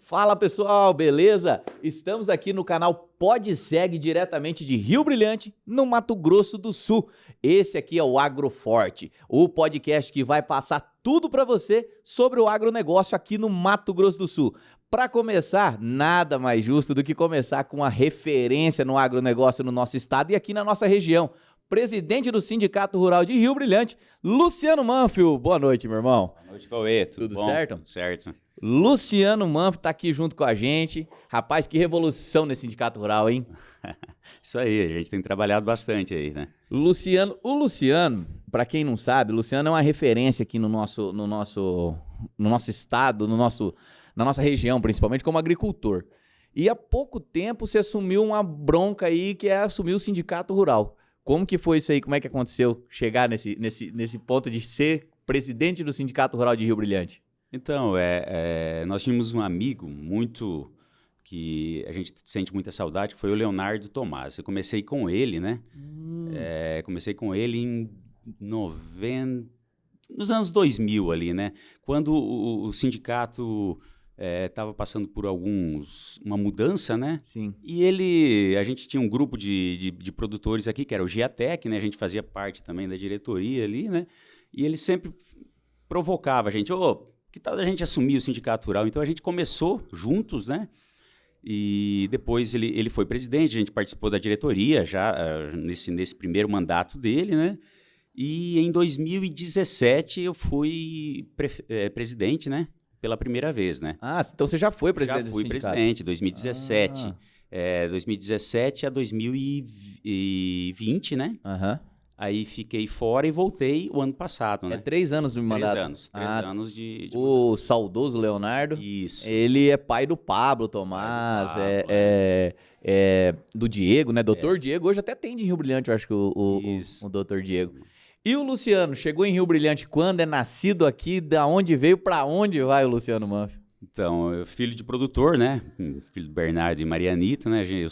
Fala pessoal, beleza? Estamos aqui no canal PodSeg, diretamente de Rio Brilhante, no Mato Grosso do Sul. Esse aqui é o Agroforte, o podcast que vai passar tudo para você sobre o agronegócio aqui no Mato Grosso do Sul. Para começar, nada mais justo do que começar com uma referência no agronegócio no nosso estado e aqui na nossa região. Presidente do Sindicato Rural de Rio Brilhante, Luciano Manfio. Boa noite, meu irmão. Boa noite, Cauê. Tudo bom? certo? Tudo certo. Luciano Manfio tá aqui junto com a gente. Rapaz, que revolução nesse Sindicato Rural, hein? Isso aí, a gente tem trabalhado bastante aí, né? O Luciano, para quem não sabe, o Luciano é uma referência aqui no nosso estado, na nossa região, principalmente como agricultor. E há pouco tempo você assumiu uma bronca aí, que é assumir o Sindicato Rural. Como que foi isso aí? Como é que aconteceu chegar nesse ponto de ser presidente do Sindicato Rural de Rio Brilhante? Então, nós tínhamos um amigo muito que a gente sente muita saudade, que foi o Leonardo Tomás. Eu comecei com ele, né? Comecei com ele nos anos 2000 ali, né? Quando o sindicato estava passando por uma mudança, né? Sim. E a gente tinha um grupo de produtores aqui, que era o Giatec, né? A gente fazia parte também da diretoria ali, né? E ele sempre provocava a gente, que tal a gente assumir o Sindicato Rural? Então a gente começou juntos, né? E depois ele foi presidente, a gente participou da diretoria já nesse primeiro mandato dele, né? E em 2017 eu fui presidente, né? Pela primeira vez, né? Ah, então você já foi presidente do sindicato? Já fui presidente, 2017. 2017 a 2020, né? Aham. Aí fiquei fora e voltei o ano passado, né? 3 anos de mandato. 3 anos. 3 anos de o saudoso Leonardo. Isso. Ele é pai do Pablo Tomás, do Diego, né? Doutor Diego, hoje até tem de Rio Brilhante, eu acho que o doutor Diego. E o Luciano, chegou em Rio Brilhante quando? É nascido aqui, da onde veio, pra onde vai o Luciano Manfio? Então, eu filho de produtor, né? Filho do Bernardo e Marianita, né? Eu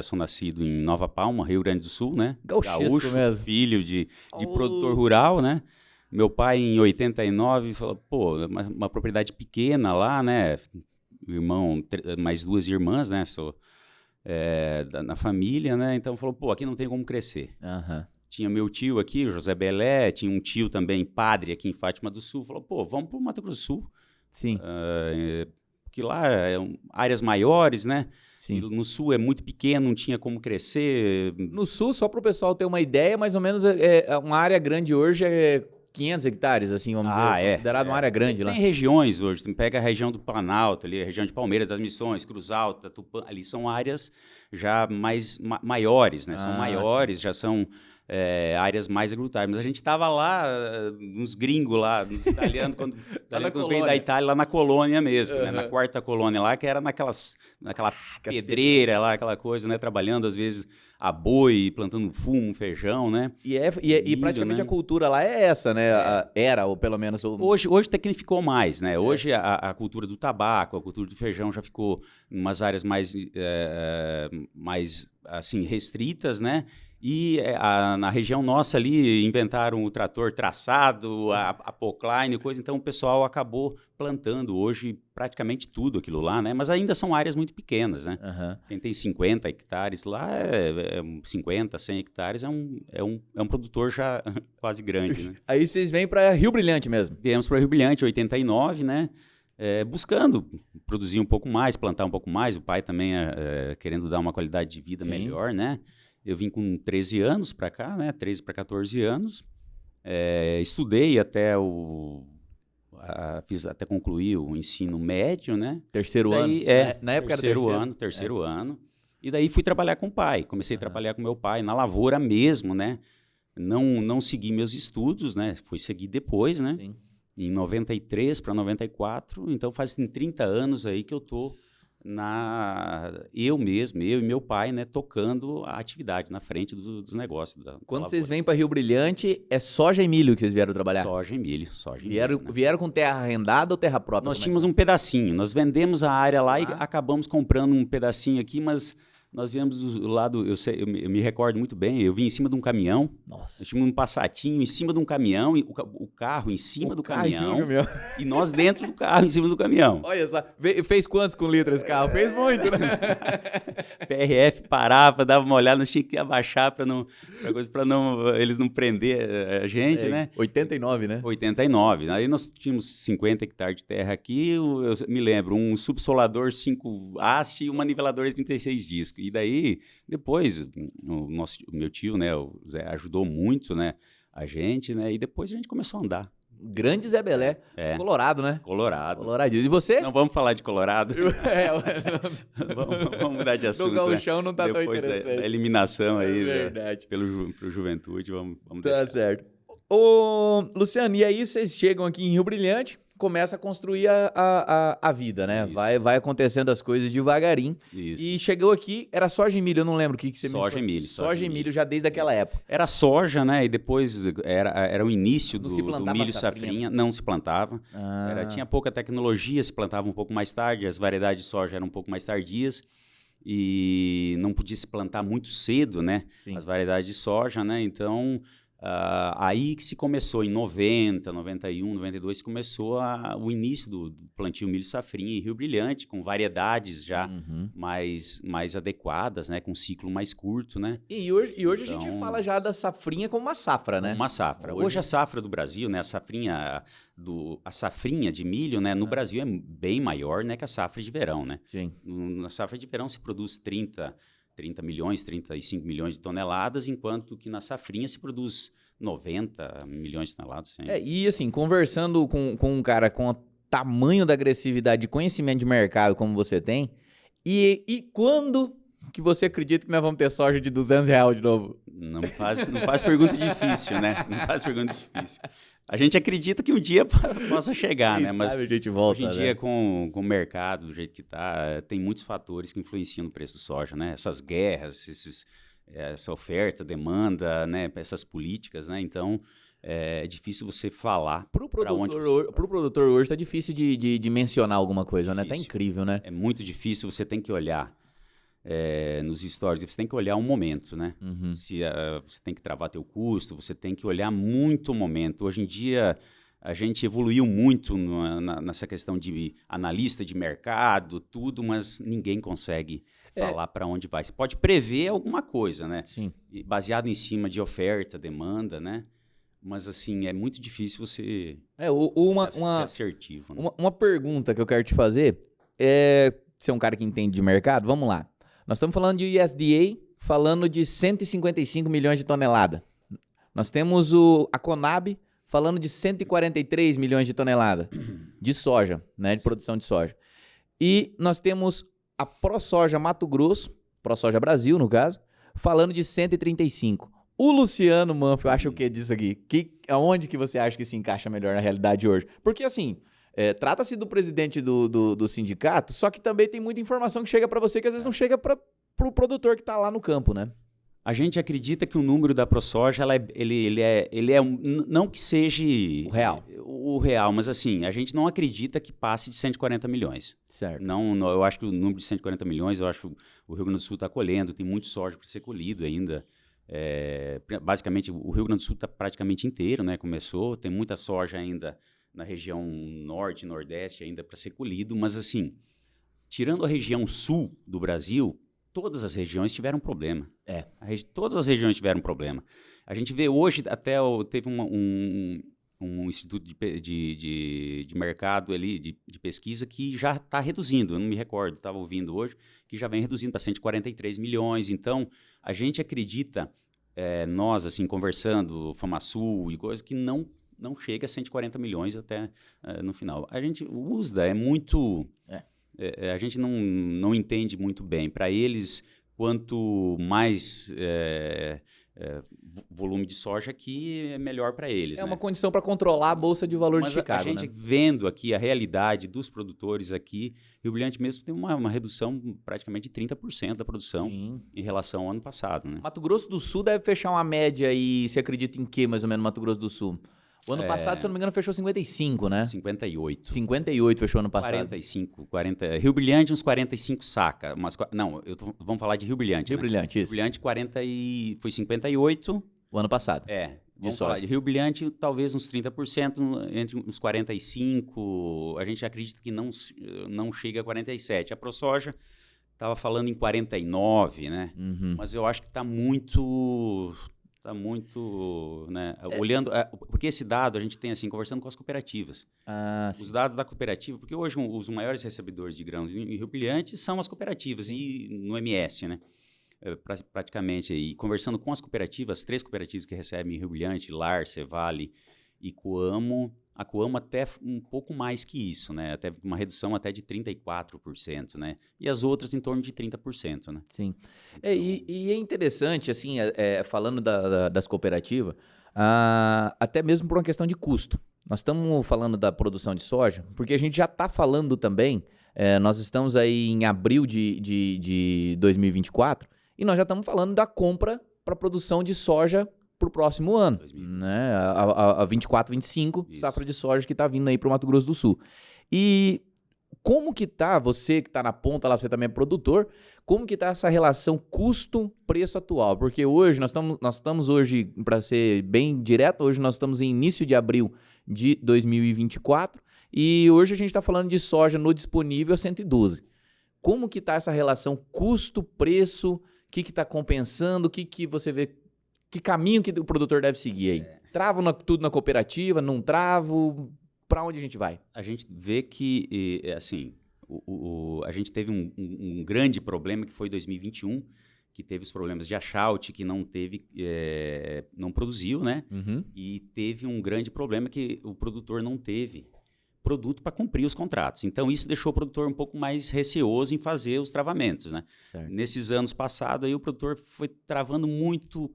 sou nascido em Nova Palma, Rio Grande do Sul, né? Gaúcho mesmo. Filho de produtor rural, né? Meu pai, em 89, falou, uma propriedade pequena lá, né? Irmão, mais 2 irmãs, né? Sou na família, né? Então, falou, aqui não tem como crescer. Aham. Tinha meu tio aqui, o José Belé, tinha um tio também, padre aqui em Fátima do Sul, falou, vamos para o Mato Grosso do Sul. Sim. Porque lá áreas maiores, né? Sim. E no Sul é muito pequeno, não tinha como crescer. No Sul, só para o pessoal ter uma ideia, mais ou menos uma área grande hoje é 500 hectares, assim, vamos dizer, considerado uma área grande lá. Tem regiões hoje, tu pega a região do Planalto, ali, a região de Palmeiras das Missões, Cruz Alta, Tupã, ali são áreas já maiores, né? São maiores, já são áreas mais agricultáveis. Mas a gente estava lá, nos gringos lá, nos italianos, quando veio da Itália, lá na colônia mesmo, né? Na 4ª colônia lá, que era naquela pedreira lá, aquela coisa, né? Trabalhando, às vezes, a boi, plantando fumo, feijão, né? E praticamente, né? A cultura lá é essa, né? Era, ou pelo menos... Hoje tecnificou mais, né? Hoje a cultura do tabaco, a cultura do feijão já ficou em umas áreas mais assim, restritas, né? E na região nossa ali inventaram o trator traçado, a Pocline, coisa, então o pessoal acabou plantando hoje praticamente tudo aquilo lá, né? Mas ainda são áreas muito pequenas, né? Uhum. Quem tem 50 hectares lá, 50, 100 hectares é um produtor já quase grande, né? Aí vocês vêm para Rio Brilhante mesmo? Viemos para Rio Brilhante, 89, né? Buscando produzir um pouco mais, plantar um pouco mais, o pai também querendo dar uma qualidade de vida melhor, né? Eu vim com 13 anos para cá, né? 13 para 14 anos. Estudei até até concluir o ensino médio, né? Terceiro ano? Na época era terceiro ano. E daí fui trabalhar com o pai. Comecei a trabalhar com meu pai na lavoura mesmo, né? Não segui meus estudos, né? Fui seguir depois, né? Sim. Em 93 para 94. Então fazem 30 anos aí que eu tô eu e meu pai, né, tocando a atividade na frente dos negócios. Quando vocês vêm para Rio Brilhante, é soja e milho que vocês vieram trabalhar? Soja e milho. Vieram com terra arrendada ou terra própria? Nós tínhamos um pedacinho, nós vendemos a área lá e acabamos comprando um pedacinho aqui, mas Nós viemos do lado, eu me recordo muito bem, eu vim em cima de um caminhão. Nossa. Nós tínhamos um Passatinho em cima de um caminhão, e o carro em cima do carro em cima do caminhão, caminhão. e nós dentro do carro em cima do caminhão. Olha só, fez quantos com litro esse carro? Fez muito, né? PRF parava, dava uma olhada, nós tínhamos que abaixar para eles não prender a gente, né? 89, né? 89. Aí nós tínhamos 50 hectares de terra aqui, eu me lembro, um subsolador 5 haste e uma niveladora de 36 discos. E daí, depois, o meu tio, né, o Zé, ajudou muito, né, a gente, né, e depois a gente começou a andar. Grande Zé Belé, Colorado, né? Colorado. E você? Não vamos falar de Colorado. Vamos mudar de assunto. No gauchão não tá depois tão interessante. da eliminação aí, verdade. Pelo Juventude, vamos Tá deixar. certo. Ô, Luciano, e aí vocês chegam aqui em Rio Brilhante, começa a construir a vida, né? Isso. Vai acontecendo as coisas devagarinho. Isso. E chegou aqui, era soja e milho, eu não lembro o que você me Soja falou. e milho. Soja e milho já desde aquela época. Era soja, né? E depois era o início Não do se plantava milho safrinha? safrinha. Não se plantava. Tinha pouca tecnologia, se plantava um pouco mais tarde, as variedades de soja eram um pouco mais tardias. E não podia se plantar muito cedo, né? Sim. As variedades de soja, né? Então, aí que se começou, em 90, 91, 92, começou o início do plantio milho safrinha em Rio Brilhante, com variedades já mais adequadas, né? Com ciclo mais curto, né? E hoje Então, a gente fala já da safrinha como uma safra, né? Uma safra. Hoje a safra do Brasil, né? A safrinha de milho, né? No Brasil é bem maior, né? Que a safra de verão, né? Sim. Na safra de verão se produz 30 milhões, 35 milhões de toneladas, enquanto que na safrinha se produz 90 milhões de toneladas. E assim, conversando com um cara com o tamanho da agressividade de conhecimento de mercado como você tem, e quando que você acredita que nós vamos ter soja de R$200 de novo? Não faz pergunta difícil, né? Não faz pergunta difícil. A gente acredita que um dia possa chegar, né? Mas a gente volta, hoje em dia, né? com o mercado do jeito que está, tem muitos fatores que influenciam no preço do soja, né? Essas guerras, essa oferta, demanda, né? Essas políticas, né? Então, é difícil você falar Pro produtor hoje tá difícil de mencionar alguma coisa, né? Tá incrível, né? É muito difícil, você tem que olhar nos stories, você tem que olhar um momento, né? Você tem que travar teu custo, você tem que olhar muito o momento. Hoje em dia, a gente evoluiu muito nessa questão de analista de mercado, tudo, mas ninguém consegue falar para onde vai. Você pode prever alguma coisa, né? Sim. Baseado em cima de oferta, demanda, né? Mas, assim, é muito difícil você ser assertivo. Né? Uma pergunta que eu quero te fazer você é um cara que entende de mercado, vamos lá. Nós estamos falando de USDA, falando de 155 milhões de toneladas. Nós temos a Conab falando de 143 milhões de toneladas de soja, né, de produção de soja. E nós temos a ProSoja Mato Grosso, ProSoja Brasil, no caso, falando de 135. O Luciano Manfio acha o que disso aqui? Aonde que você acha que se encaixa melhor na realidade hoje? Porque, assim, trata-se do presidente do sindicato, só que também tem muita informação que chega para você que às vezes não chega para o produtor que está lá no campo, né? A gente acredita que o número da ProSoja, não que seja o real, mas assim, a gente não acredita que passe de 140 milhões. Certo. Não, eu acho que o número de 140 milhões, eu acho que o Rio Grande do Sul está colhendo, tem muito soja para ser colhido ainda. Basicamente, o Rio Grande do Sul está praticamente inteiro, né? Começou, tem muita soja ainda na região norte e nordeste ainda para ser colhido, mas assim, tirando a região sul do Brasil, todas as regiões tiveram problema. Todas as regiões tiveram problema. A gente vê hoje, teve um instituto de mercado ali, de pesquisa, que já está reduzindo, eu não me recordo, estava ouvindo hoje, que já vem reduzindo para 143 milhões. Então, a gente acredita, nós, assim, conversando, FamaSul e coisas, que não chega a 140 milhões até no final. A gente, o USDA é muito... a gente não entende muito bem. Para eles, quanto mais volume de soja aqui, é melhor para eles. É uma condição para controlar a Bolsa de Valores de Chicago. A gente vendo aqui a realidade dos produtores aqui, Rio Brilhante mesmo tem uma redução praticamente de 30% da produção em relação ao ano passado. Né? Mato Grosso do Sul deve fechar uma média e você acredita em que mais ou menos Mato Grosso do Sul? O ano passado, se eu não me engano, fechou 55, né? 58. 58 fechou ano passado. 45, 40. Rio Brilhante, uns 45 saca. Não, vamos falar de Rio Brilhante. Rio Brilhante, isso. Rio Brilhante, foi 58. O ano passado. Vamos falar de Rio Brilhante, talvez uns 30%, entre uns 45%. A gente acredita que não chega a 47%. A ProSoja estava falando em 49%, né? Uhum. Mas eu acho que está muito, né? Olhando, porque esse dado a gente tem assim, conversando com as cooperativas. Os dados da cooperativa, porque hoje os maiores recebedores de grãos em Rio Brilhante são as cooperativas e no MS, né? Praticamente, e conversando com as cooperativas, as 3 cooperativas que recebem em Rio Brilhante, Lar, Cevale e Coamo, a Coamo até um pouco mais que isso, né? Até uma redução até de 34%, né? E as outras em torno de 30%, né? Sim. Então... E é interessante, assim, falando das cooperativas, até mesmo por uma questão de custo. Nós estamos falando da produção de soja, porque a gente já está falando também, nós estamos aí em abril de 2024, e nós já estamos falando da compra para produção de soja para o próximo ano, 2020. Né? A 24, 25, isso. Safra de soja que está vindo aí para o Mato Grosso do Sul. E como que tá, você que está na ponta lá, você também é produtor, como que tá essa relação custo-preço atual? Porque hoje, nós estamos hoje, para ser bem direto, hoje nós estamos em início de abril de 2024, e hoje a gente está falando de soja no disponível a 112. Como que tá essa relação custo-preço? O que está compensando? O que você vê? Que caminho que o produtor deve seguir aí? Travo tudo na cooperativa? Não travo? Para onde a gente vai? A gente vê que, assim, a gente teve um grande problema que foi 2021, que teve os problemas de achaute, que não produziu, né? Uhum. E teve um grande problema que o produtor não teve produto para cumprir os contratos. Então, isso deixou o produtor um pouco mais receoso em fazer os travamentos, né? Certo. Nesses anos passados, aí, o produtor foi travando muito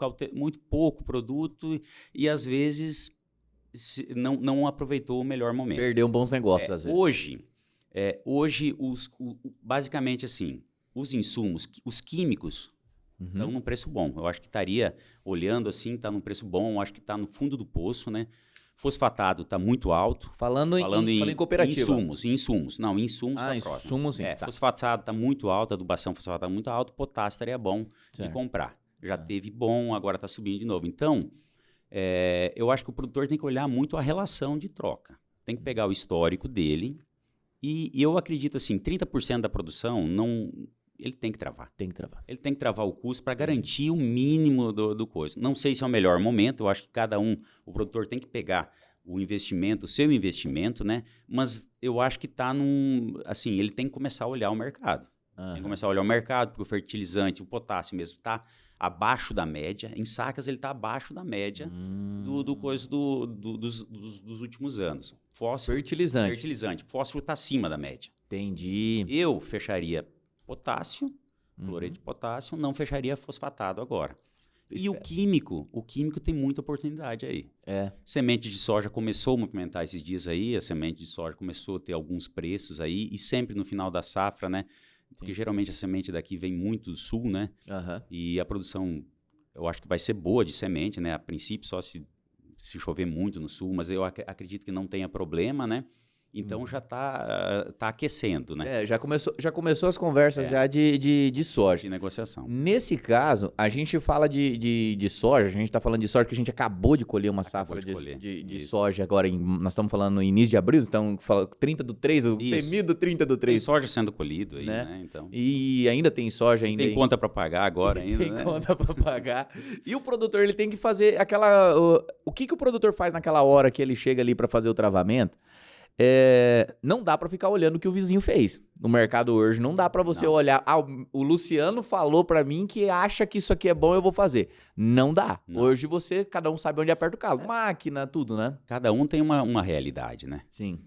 pouco produto e, às vezes, não aproveitou o melhor momento. Perdeu bons negócios, às vezes. Hoje basicamente, assim, os insumos, os químicos, estão num preço bom. Eu acho que estaria, olhando assim, está num preço bom, eu acho que está no fundo do poço, né? Fosfatado está muito alto. Falando em cooperativa. Insumos. Não, insumos para a próxima. Insumos, sim. Tá. Fosfatado está muito alto, adubação fosfatado está muito alto, potássio estaria bom de comprar. Já teve bom, agora está subindo de novo. Então, eu acho que o produtor tem que olhar muito a relação de troca. Tem que pegar o histórico dele e eu acredito assim, 30% da produção ele tem que travar. Ele tem que travar o custo para garantir o mínimo do coisa. Não sei se é o melhor momento, eu acho que o produtor tem que pegar o seu investimento, né? Mas eu acho que está assim, ele tem que começar a olhar o mercado. Tem que começar a olhar o mercado, porque o fertilizante, o potássio mesmo está abaixo da média. Em sacas ele está abaixo da média dos últimos anos. Fertilizante. Fósforo está acima da média. Entendi. Eu fecharia potássio, cloreto de potássio, não fecharia fosfatado agora. E o químico tem muita oportunidade aí. Semente de soja começou a movimentar esses dias aí, a semente de soja começou a ter alguns preços aí, e sempre no final da safra, né? Porque geralmente a semente daqui vem muito do sul, né? E a produção, eu acho que vai ser boa de semente, né? A princípio, só se chover muito no sul, mas eu acredito que não tenha problema, né? Então já tá aquecendo, né? Já começou as conversas já de soja. De negociação. Nesse caso, a gente fala de soja, a gente está falando de soja porque a gente acabou de colher uma safra de soja agora, nós estamos falando no início de abril, então 30/3, o temido 30/3. Tem soja sendo colhido aí, né? Então. E ainda tem soja ainda. Tem conta para pagar agora ainda, né? Tem conta para pagar. E o produtor, ele tem que fazer aquela... O que o produtor faz naquela hora que ele chega ali para fazer o travamento? Não dá para ficar olhando o que o vizinho fez. No mercado hoje não dá para você olhar, o Luciano falou para mim que acha que isso aqui é bom, eu vou fazer. Não dá. Hoje cada um sabe onde aperta o calo. Máquina, tudo, né? Cada um tem uma realidade, né? Sim.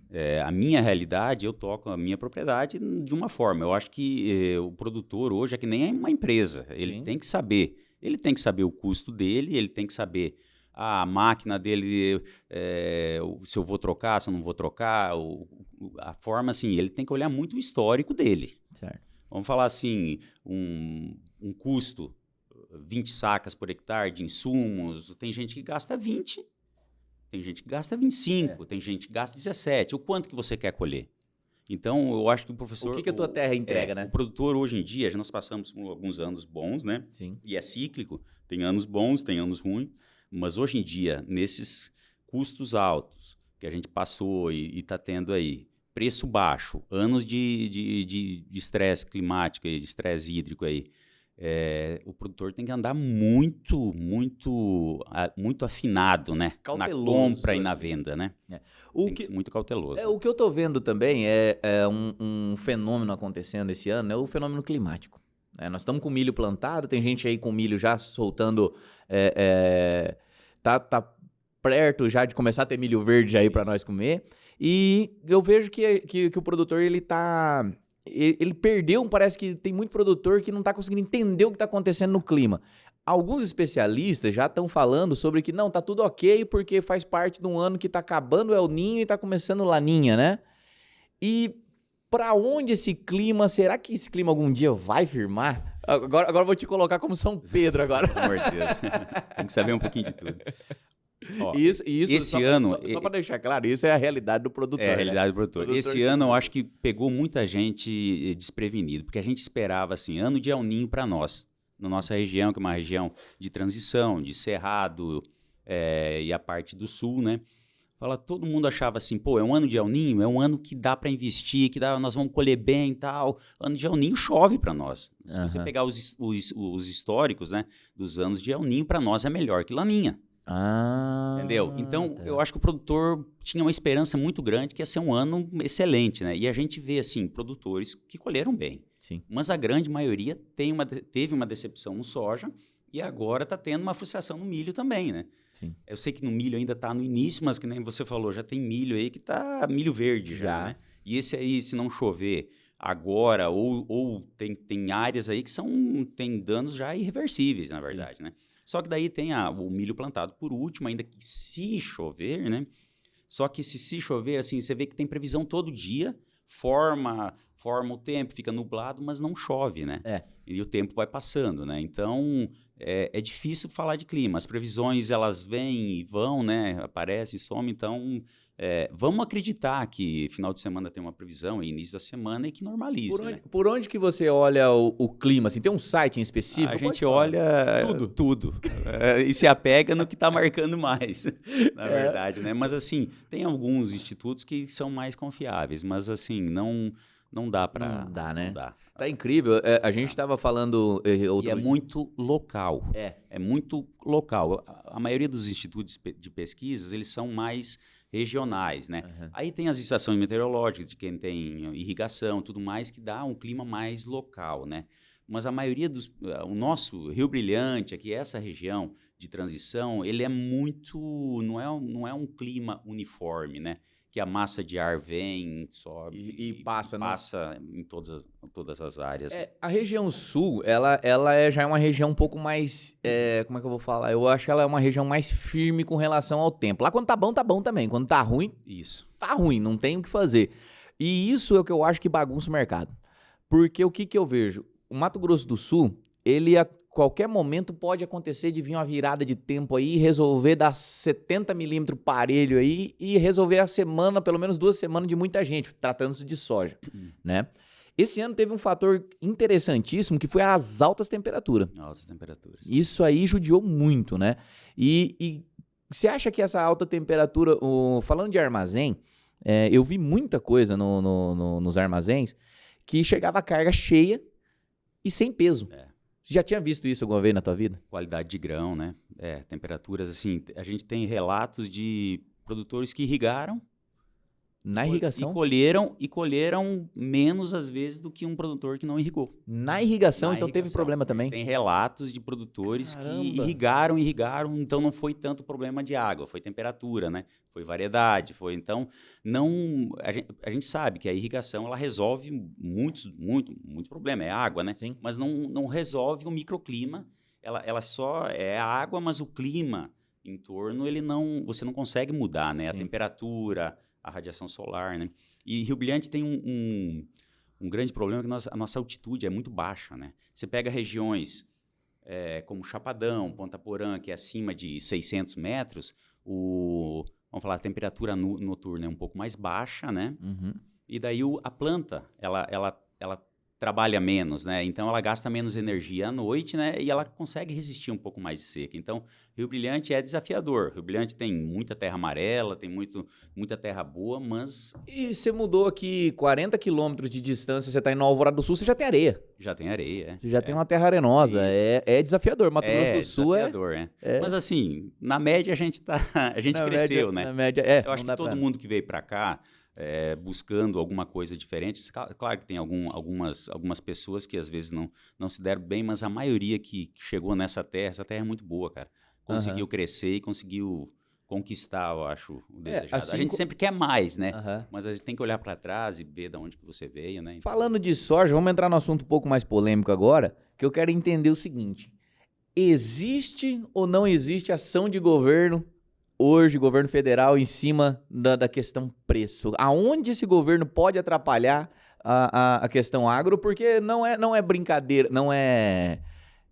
A minha realidade, eu toco a minha propriedade de uma forma. Eu acho que o produtor hoje é que nem uma empresa. Ele tem que saber. Ele tem que saber o custo dele, ele tem que saber a máquina dele, se eu vou trocar, se eu não vou trocar, a forma assim, ele tem que olhar muito o histórico dele. Certo. Vamos falar assim, um custo, 20 sacas por hectare de insumos, tem gente que gasta 20 Tem gente que gasta 25, tem gente que gasta 17. O quanto que você quer colher? Então, eu acho que o professor... O que a tua terra entrega, né? O produtor, hoje em dia, nós passamos por alguns anos bons, né? Sim. E é cíclico. Tem anos bons, tem anos ruins. Mas, hoje em dia, nesses custos altos que a gente passou e está tendo aí, preço baixo, anos de estresse climático, de estresse hídrico aí, o produtor tem que andar muito afinado, né? Cauteloso, na compra e na venda, né? Tem que ser muito cauteloso. O que eu tô vendo também é um fenômeno acontecendo esse ano, é o fenômeno climático. Nós estamos com milho plantado, tem gente aí com milho já soltando, tá perto já de começar a ter milho verde aí para nós comer. E eu vejo que o produtor, ele perdeu, parece que tem muito produtor que não está conseguindo entender o que está acontecendo no clima. Alguns especialistas já estão falando sobre que não, tá tudo ok, porque faz parte de um ano que está acabando o El Niño e está começando o Laninha, né? E para onde esse clima, será que esse clima algum dia vai firmar? Agora eu vou te colocar como São Pedro agora. Pelo amor de Deus. Tem que saber um pouquinho de tudo. Ó, isso esse ano... Só para deixar claro, isso é a realidade do produtor. É a realidade do produtor. Esse ano eu acho que que pegou muita gente desprevenido, porque a gente esperava, assim, ano de El Niño para nós, na nossa região, que é uma região de transição, de Cerrado e a parte do sul, né? Todo mundo achava assim, pô, é um ano de El Niño, é um ano que dá para investir, nós vamos colher bem e tal. Ano de El Niño chove para nós. Se você pegar os históricos, né, dos anos de El Niño, para nós é melhor que Laninha. Entendeu? Então, eu acho que o produtor tinha uma esperança muito grande que ia ser um ano excelente, né? E a gente vê, assim, produtores que colheram bem. Sim. Mas a grande maioria teve uma decepção no soja e agora está tendo uma frustração no milho também, né? Sim. Eu sei que no milho ainda está no início, mas que nem você falou, já tem milho aí que está milho verde já, né? E esse aí, se não chover agora, ou tem áreas aí que tem danos já irreversíveis, na verdade, né? Só que daí tem o milho plantado por último, ainda que se chover, né? Só que se chover, assim, você vê que tem previsão todo dia, forma o tempo, fica nublado, mas não chove, né? E o tempo vai passando, né? Então, é difícil falar de clima. As previsões, elas vêm e vão, né? Aparecem, somem, então... vamos acreditar que final de semana tem uma previsão, início da semana, e que normalize, né? Por onde que você olha o clima? Assim, tem um site em específico? A gente olha tudo. E se apega no que está marcando mais, na verdade, né? Mas, assim, tem alguns institutos que são mais confiáveis, mas, assim, não dá para... Não dá, né? Não dá. Tá incrível. A gente estava falando... E é muito local. É muito local. A maioria dos institutos de pesquisas, eles são mais... regionais, né? Aí tem as estações meteorológicas, de quem tem irrigação, tudo mais, que dá um clima mais local, né? Mas a maioria o nosso Rio Brilhante, aqui, essa região de transição, ele é muito... Não é um clima uniforme, né? Que a massa de ar vem, sobe e passa, né? Passa em todas as áreas. A região sul, ela já é uma região um pouco mais... como é que eu vou falar? Eu acho que ela é uma região mais firme com relação ao tempo. Lá quando tá bom também. Quando tá ruim, tá ruim, não tem o que fazer. E isso é o que eu acho que bagunça o mercado. Porque o que eu vejo? O Mato Grosso do Sul, ele a qualquer momento pode acontecer de vir uma virada de tempo aí, resolver dar 70 milímetros parelho aí e resolver a semana, pelo menos 2 semanas de muita gente, tratando-se de soja, né? Esse ano teve um fator interessantíssimo que foi as altas temperaturas. Altas temperaturas. Isso aí judiou muito, né? E você acha que essa alta temperatura, falando de armazém, eu vi muita coisa nos armazéns que chegava a carga cheia e sem peso. Você já tinha visto isso alguma vez na tua vida? Qualidade de grão, né? Temperaturas, assim, a gente tem relatos de produtores que irrigaram na irrigação e colheram menos, às vezes, do que um produtor que não irrigou. Na irrigação, então teve problema também? Tem relatos de produtores que irrigaram, então não foi tanto problema de água, foi temperatura, né? Foi variedade, então a gente sabe que a irrigação ela resolve muito problema, é água, né? Sim. Mas não resolve o microclima, ela só é água, mas o clima em torno você não consegue mudar, né? A temperatura, a radiação solar, né? E Rio Brilhante tem um grande problema que a nossa altitude é muito baixa, né? Você pega regiões como Chapadão, Ponta Porã, que é acima de 600 metros, vamos falar, a temperatura noturna é um pouco mais baixa, né? Uhum. E daí a planta, ela trabalha menos, né? Então ela gasta menos energia à noite, né? E ela consegue resistir um pouco mais de seca. Então, Rio Brilhante é desafiador. Rio Brilhante tem muita terra amarela, tem muita terra boa, mas E você mudou aqui 40 quilômetros de distância, você tá em Nova Alvorada do Sul, você já tem areia. já tem areia. Você já tem uma terra arenosa. Isso. É desafiador. Mato Grosso do Sul desafiador, é- Mas assim, na média a gente na cresceu, média, né? Na média, Eu acho não dá que todo pra- mundo que veio para cá buscando alguma coisa diferente, claro que tem algumas pessoas que às vezes não se deram bem, mas a maioria que chegou essa terra é muito boa, cara. Conseguiu crescer e conseguiu conquistar, eu acho, o desejado. assim a gente sempre quer mais, né? Aham. Mas a gente tem que olhar para trás e ver de onde que você veio, né? Então, Falando de soja, vamos entrar no assunto um pouco mais polêmico agora, que eu quero entender o seguinte. Existe ou não existe ação de governo hoje, governo federal, em cima da questão preço? Aonde esse governo pode atrapalhar a questão agro? Porque não é brincadeira, não é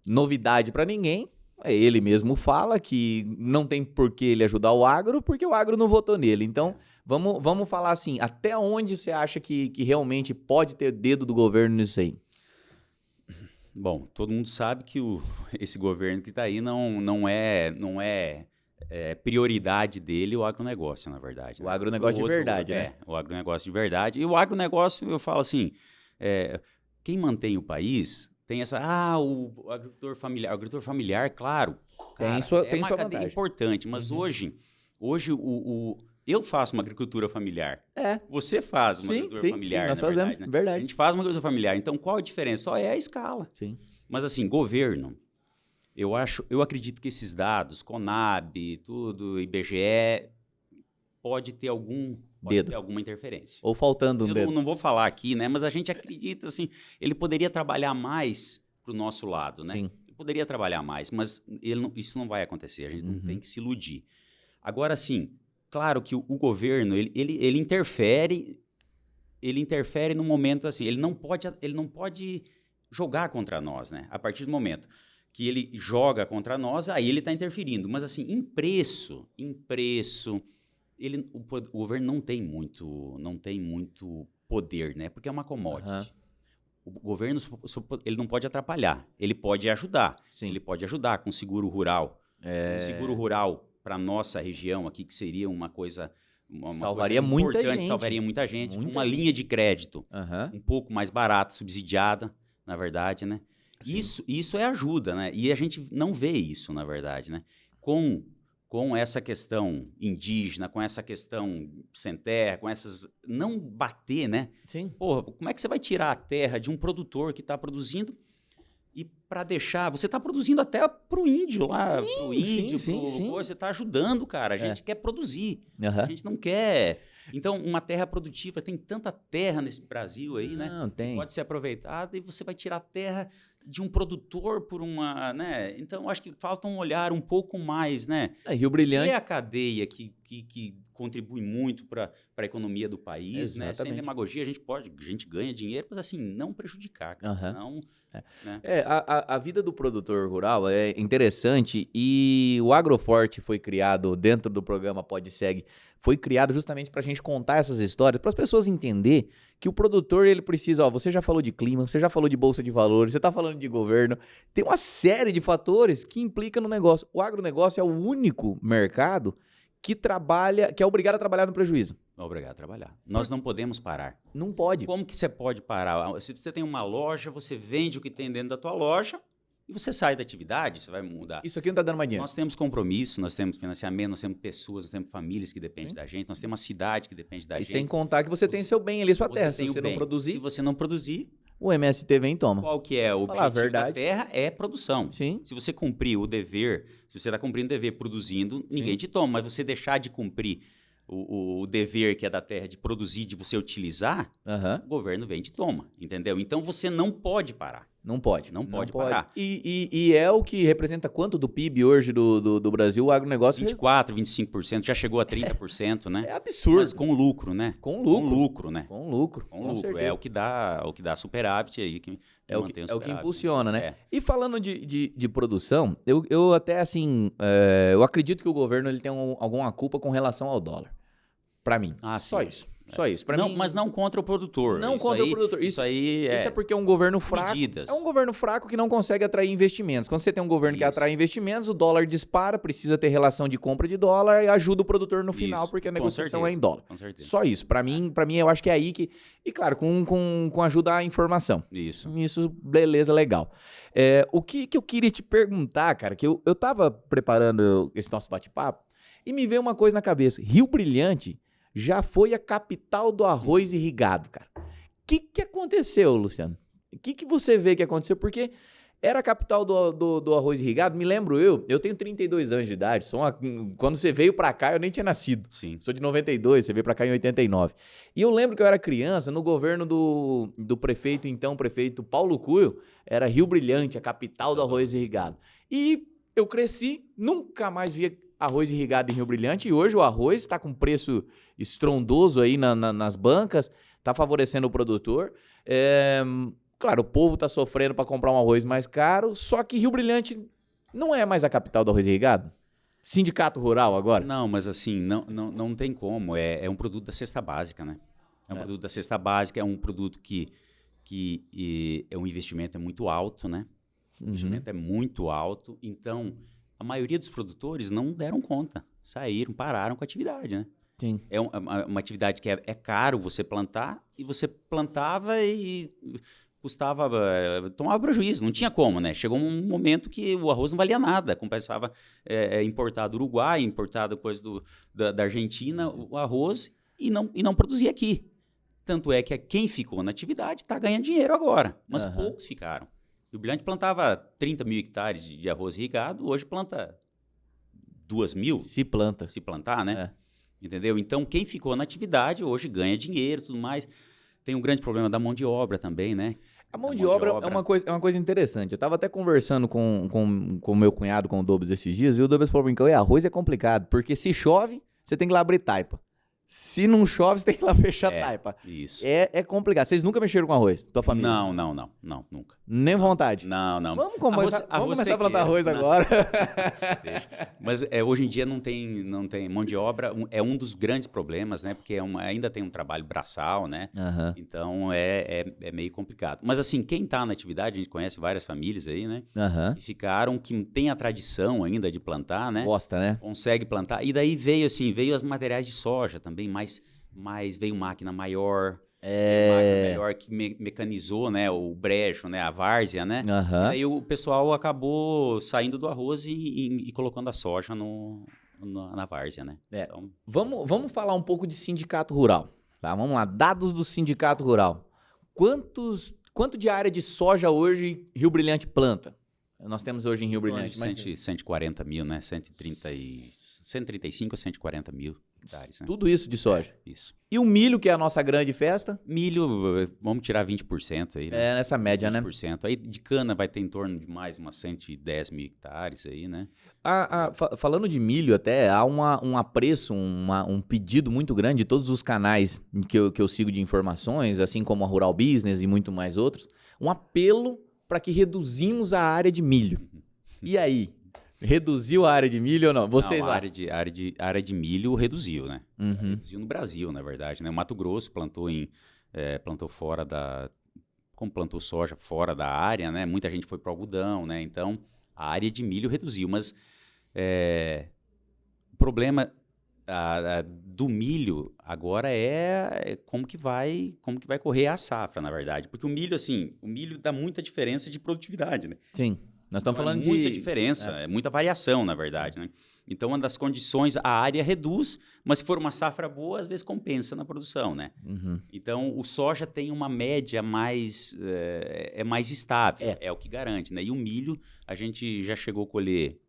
novidade para ninguém. Ele mesmo fala que não tem por que ele ajudar o agro, porque o agro não votou nele. Então, vamos falar assim, até onde você acha que realmente pode ter dedo do governo nisso aí? bom, todo mundo sabe que esse governo que está aí não é prioridade dele o agronegócio, na verdade. O né? agronegócio de verdade, né? O agronegócio de verdade. E o agronegócio, eu falo assim, quem mantém o país tem o agricultor familiar. O agricultor familiar, claro, Tem cara, sua é uma cadeia vantagem. importante, mas hoje eu faço uma agricultura familiar. Você faz uma agricultura familiar, nós na fazemos, verdade, né? verdade. A gente faz uma agricultura familiar. Então, qual a diferença? Só é a escala. Sim. Mas assim, governo, eu acredito que esses dados, Conab, tudo, IBGE, pode ter Dedo. alguma interferência. Ou faltando um Eu dedo. não vou falar aqui, né? Mas a gente acredita, assim, ele poderia trabalhar mais pro nosso lado, né? Sim. Ele poderia trabalhar mais, mas isso não vai acontecer, a gente não tem que se iludir. Agora, assim, claro que o governo, ele interfere no momento, assim, ele não pode jogar contra nós, né? A partir do momento que ele joga contra nós, aí ele está interferindo. Mas, assim, em preço, o governo não tem muito poder, né? Porque é uma commodity. O governo ele não pode atrapalhar, ele pode ajudar. Sim. Ele pode ajudar com seguro rural. Um seguro rural para nossa região aqui, que seria uma coisa... Salvaria coisa muita importante, gente. salvaria muita gente. Muita Uma linha de crédito Aham. um pouco mais barata, subsidiada, na verdade, né? Isso é ajuda, né? E a gente não vê isso, na verdade, né? Com essa questão indígena, com essa questão sem terra, com essas... Não bater, né? Sim. Porra, como é que você vai tirar a terra de um produtor que está produzindo e para deixar... Você está produzindo até pro índio lá, pro índio, sim. Você está ajudando, cara. A gente quer produzir, Aham. a gente não quer... Então, uma terra produtiva, tem tanta terra nesse Brasil aí, né? Não, tem. Pode ser aproveitada e você vai tirar a terra de um produtor por uma, né? Então, acho que falta um olhar um pouco mais, né? Rio Brilhante. E a cadeia que contribui muito para a economia do país, né? Sem Exatamente. demagogia, a gente ganha dinheiro, mas assim, não prejudicar, cara. Aham. Não, né? A vida do produtor rural é interessante e o Agroforte foi criado dentro do programa PodSeg, foi criado justamente para a gente contar essas histórias, para as pessoas entenderem que o produtor, ele precisa, você já falou de clima, você já falou de bolsa de valores, você está falando de governo, tem uma série de fatores que implicam no negócio. O agronegócio é o único mercado que é obrigado a trabalhar no prejuízo. Obrigado a trabalhar. Nós não podemos parar. Não pode. Como que você pode parar? Se você tem uma loja, você vende o que tem dentro da tua loja e você sai da atividade, você vai mudar. Isso aqui não está dando mais dinheiro. Nós temos compromisso, nós temos financiamento, nós temos pessoas, nós temos famílias que dependem da gente, nós temos uma cidade que depende da E gente. sem contar que você tem seu bem ali, sua terra. Se tem o você não bem. produzir, Se você não produzir, o MST vem e toma. qual que é o Falar a objetivo da verdade. terra? É produção. Sim. Se você cumprir o dever, se você está cumprindo o dever produzindo, ninguém te toma. Mas você deixar de cumprir o dever que é da terra de produzir, de você utilizar, Aham. o governo vem e te toma, entendeu? Então você não pode parar. Não pode. Não pode parar. E é o que representa quanto do PIB hoje do Brasil, o agronegócio? 24%, 25%, já chegou a 30%, né? É absurdo. Mas com lucro, né? Com lucro. Com lucro, né? Com lucro. Com lucro. É o que dá superávit aí. É o que impulsiona, né? É. E falando de produção, eu até assim, eu acredito que o governo ele tem alguma culpa com relação ao dólar. Pra mim. Só isso. Só isso. Pra não, mim, mas não contra o produtor. Não contra o produtor. Isso aí é porque é um governo fraco. Medidas. É um governo fraco que não consegue atrair investimentos. Quando você tem um governo que atrai investimentos, o dólar dispara, precisa ter relação de compra de dólar e ajuda o produtor no final, porque a negociação é em dólar. Com certeza. Só isso. Pra mim, eu acho que é aí que... E claro, com ajuda à informação. Isso, beleza, legal. O que eu queria te perguntar, cara, que eu tava preparando esse nosso bate-papo e me veio uma coisa na cabeça. Rio Brilhante já foi a capital do arroz irrigado, cara. O que aconteceu, Luciano? O que você vê que aconteceu? Porque era a capital do arroz irrigado, me lembro eu tenho 32 anos de idade, quando você veio pra cá eu nem tinha nascido. Sim. Sou de 92, você veio pra cá em 89. E eu lembro que eu era criança, no governo do prefeito Paulo Cuio, era Rio Brilhante, a capital do arroz irrigado. E eu cresci, nunca mais via arroz irrigado em Rio Brilhante, e hoje o arroz está com preço estrondoso aí nas bancas, está favorecendo o produtor. Claro, o povo está sofrendo para comprar um arroz mais caro, só que Rio Brilhante não é mais a capital do arroz irrigado? Sindicato rural agora? Não, mas assim, não tem como. É um produto da cesta básica, né? É um produto da cesta básica, é um produto que o investimento é muito alto, né? O investimento é muito alto, então a maioria dos produtores não deram conta, saíram, pararam com a atividade, né? Sim. É uma atividade que é caro você plantar, e você plantava e custava, tomava prejuízo, não tinha como, né? Chegou um momento que o arroz não valia nada, compensava importar do Uruguai, importar coisa da Argentina, o arroz, e não produzia aqui. Tanto é que quem ficou na atividade está ganhando dinheiro agora, mas poucos ficaram. O Brilhante plantava 30 mil hectares de arroz irrigado, hoje planta 2 mil. Se plantar, né? Entendeu? Então, quem ficou na atividade hoje ganha dinheiro e tudo mais. Tem um grande problema da mão de obra também, né? A mão de obra é uma coisa interessante. Eu estava até conversando com o meu cunhado, com o Dobes, esses dias, e o Dobes falou para mim, arroz é complicado, porque se chove, você tem que ir lá abrir taipa. Se não chove, você tem que ir lá fechar a taipa. Isso. É complicado. Vocês nunca mexeram com arroz, tua família? Não, nunca. Nem vontade? Não. Vamos começar a plantar arroz agora. Mas hoje em dia não tem mão de obra, é um dos grandes problemas, né? Porque ainda tem um trabalho braçal, né? Então é meio complicado. Mas assim, quem está na atividade, a gente conhece várias famílias aí, né? Que ficaram, que tem a tradição ainda de plantar, né? Gosta, né? Consegue plantar. E daí veio os materiais de soja também, mas veio máquina maior, máquina melhor que mecanizou, né, o brejo, né, a várzea, né? E aí o pessoal acabou saindo do arroz e colocando a soja na várzea, né? Então, vamos falar um pouco de sindicato rural, tá? Vamos lá, dados do sindicato rural. Quanto de área de soja hoje Rio Brilhante planta? Nós temos hoje em Rio Brilhante. 140 mil, né? 135 a 140 mil hectares, né? Tudo isso de soja? Isso. E o milho, que é a nossa grande festa? Milho, vamos tirar 20% aí, né? Nessa média, 20%. Né? Aí de cana vai ter em torno de mais umas 110 mil hectares aí, né? Falando de milho até, há um apreço, um pedido muito grande de todos os canais que eu sigo de informações, assim como a Rural Business e muito mais outros, um apelo para que reduzimos a área de milho. E aí? Reduziu a área de milho ou não? Vocês lá? A área de milho reduziu, né? Reduziu no Brasil, na verdade, né? O Mato Grosso plantou fora como plantou soja fora da área, né? Muita gente foi para o algodão, né? Então, a área de milho reduziu, mas o problema do milho agora é como que vai correr a safra, na verdade. Porque o milho dá muita diferença de produtividade, né? Sim. Nós estamos falando de... muita diferença, muita variação, na verdade, né? Então, uma das condições, a área reduz, mas se for uma safra boa, às vezes compensa na produção, né? Então, o soja tem uma média mais estável, é o que garante, né? E o milho, a gente já chegou a colher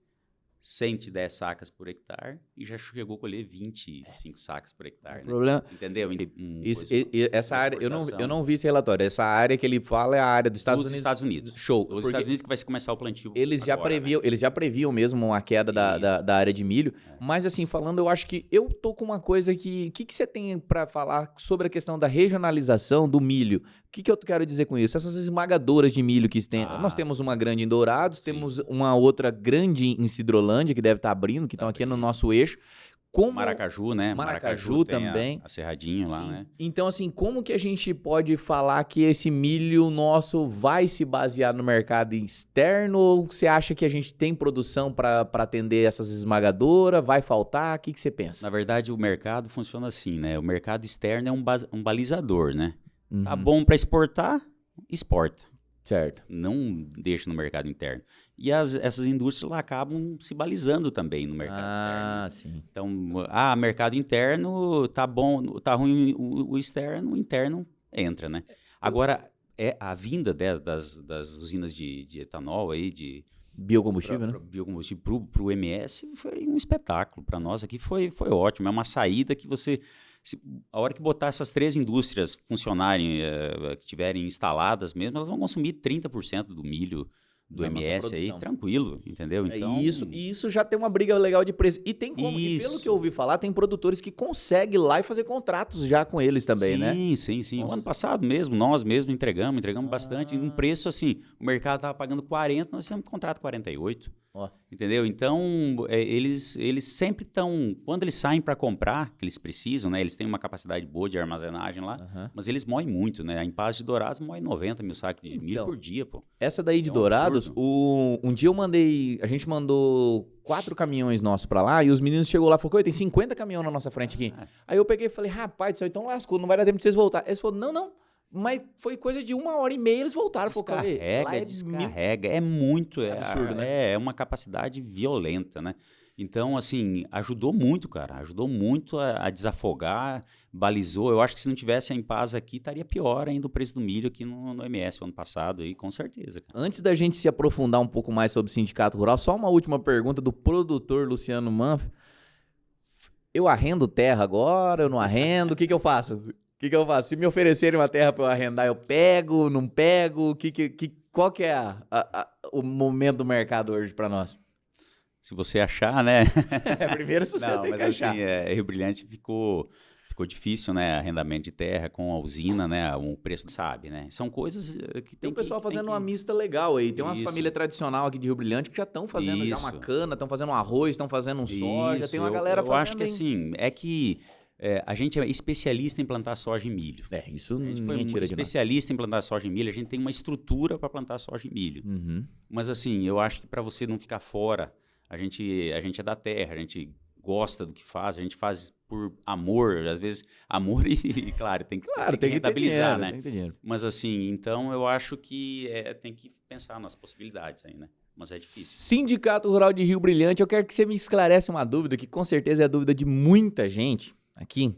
110 sacas por hectare e já chegou a colher 25 sacas por hectare, O né? problema, Entendeu? essa área, eu exportação. não vi esse relatório. Essa área que ele fala é a área dos Estados Dos Unidos. Estados Unidos. Show. Dos Estados Unidos que vai começar o plantio Eles já agora, previam, né? eles já previam mesmo a queda da área de milho. Mas assim, falando, eu acho que eu tô com uma coisa que você tem para falar sobre a questão da regionalização do milho? O que eu quero dizer com isso? Essas esmagadoras de milho que tem, nós temos uma grande em Dourados, temos uma outra grande em Cidrolândia que deve estar abrindo, que estão aqui no nosso eixo. Como Maracaju, né? Maracaju tem também. A Cerradinho lá, né? Então, assim, como que a gente pode falar que esse milho nosso vai se basear no mercado externo? Ou você acha que a gente tem produção para atender essas esmagadoras? Vai faltar? O que você pensa? Na verdade, o mercado funciona assim, né? O mercado externo é um balizador, né? Tá Uhum. bom para exportar, exporta. Certo. Não deixa no mercado interno. E essas indústrias lá acabam se balizando também no mercado externo. Sim. Então, mercado interno tá bom, tá ruim o externo, o interno entra, né? Agora, a vinda das usinas de etanol aí, de Biocombustível, né? biocombustível para o MS foi um espetáculo. Para nós aqui foi ótimo. É uma saída que a hora que botar essas 3 indústrias funcionarem, que estiverem instaladas mesmo, elas vão consumir 30% do milho do Da nossa MS aí, produção. tranquilo, entendeu? Então, Isso já tem uma briga legal de preço. E tem como, e pelo Isso. que eu ouvi falar, tem produtores que conseguem ir lá e fazer contratos já com eles também, né? Sim. O Nossa. ano passado mesmo, nós mesmos entregamos bastante. Um preço assim, o mercado estava pagando 40, nós fizemos contrato 48. Ó. Entendeu? Então, eles sempre estão. Quando eles saem para comprar, que eles precisam, né? Eles têm uma capacidade boa de armazenagem lá, Aham. mas eles moem muito, né? A Paz de Dourados moe 90 mil sacos de milho Então, por dia, pô. Essa daí de É um Dourados, absurdo. um dia a gente mandou 4 caminhões nossos pra lá e os meninos chegou lá e falaram, tem 50 caminhões na nossa frente aqui. Aí eu peguei e falei, rapaz, isso aí então lascou, não vai dar tempo de vocês voltar. Eles falaram, não, mas foi coisa de 1h30 eles voltaram. Descarrega, é muito, É absurdo, né? É uma capacidade violenta, né? Então, assim, ajudou muito, cara, ajudou muito a desafogar, balizou. Eu acho que se não tivesse a Impasa aqui, estaria pior ainda o preço do milho aqui no MS o ano passado, aí, com certeza. Cara. Antes da gente se aprofundar um pouco mais sobre o sindicato rural, só uma última pergunta do produtor Luciano Manfre. Eu arrendo terra agora, eu não arrendo, o que eu faço? Se me oferecerem uma terra para eu arrendar, eu pego, não pego? Qual que é o momento do mercado hoje para nós? Se você achar, né? Primeiro se você não, tem mas que achar. assim, Rio Brilhante ficou difícil, né? Arrendamento de terra com a usina, né? O preço, sabe, né? São coisas que Tem tem o pessoal que, fazendo tem uma mista legal aí. Tem umas Isso. famílias tradicionais aqui de Rio Brilhante que já estão fazendo já uma cana, estão fazendo um arroz, estão fazendo um soja. Tem uma galera fazendo. Eu acho que assim, a gente é especialista em plantar soja e milho. Isso A gente ninguém tira de nós. especialista em plantar soja e milho, a gente tem uma estrutura para plantar soja e milho. Uhum. Mas assim, eu acho que para você não ficar fora, a gente é da terra, a gente gosta do que faz, a gente faz por amor, às vezes amor e claro, tem que rentabilizar, dinheiro, né? tem que ter dinheiro. Mas assim, então eu acho que tem que pensar nas possibilidades aí, né? Mas é difícil. Sindicato Rural de Rio Brilhante, eu quero que você me esclarece uma dúvida, que com certeza é a dúvida de muita gente aqui.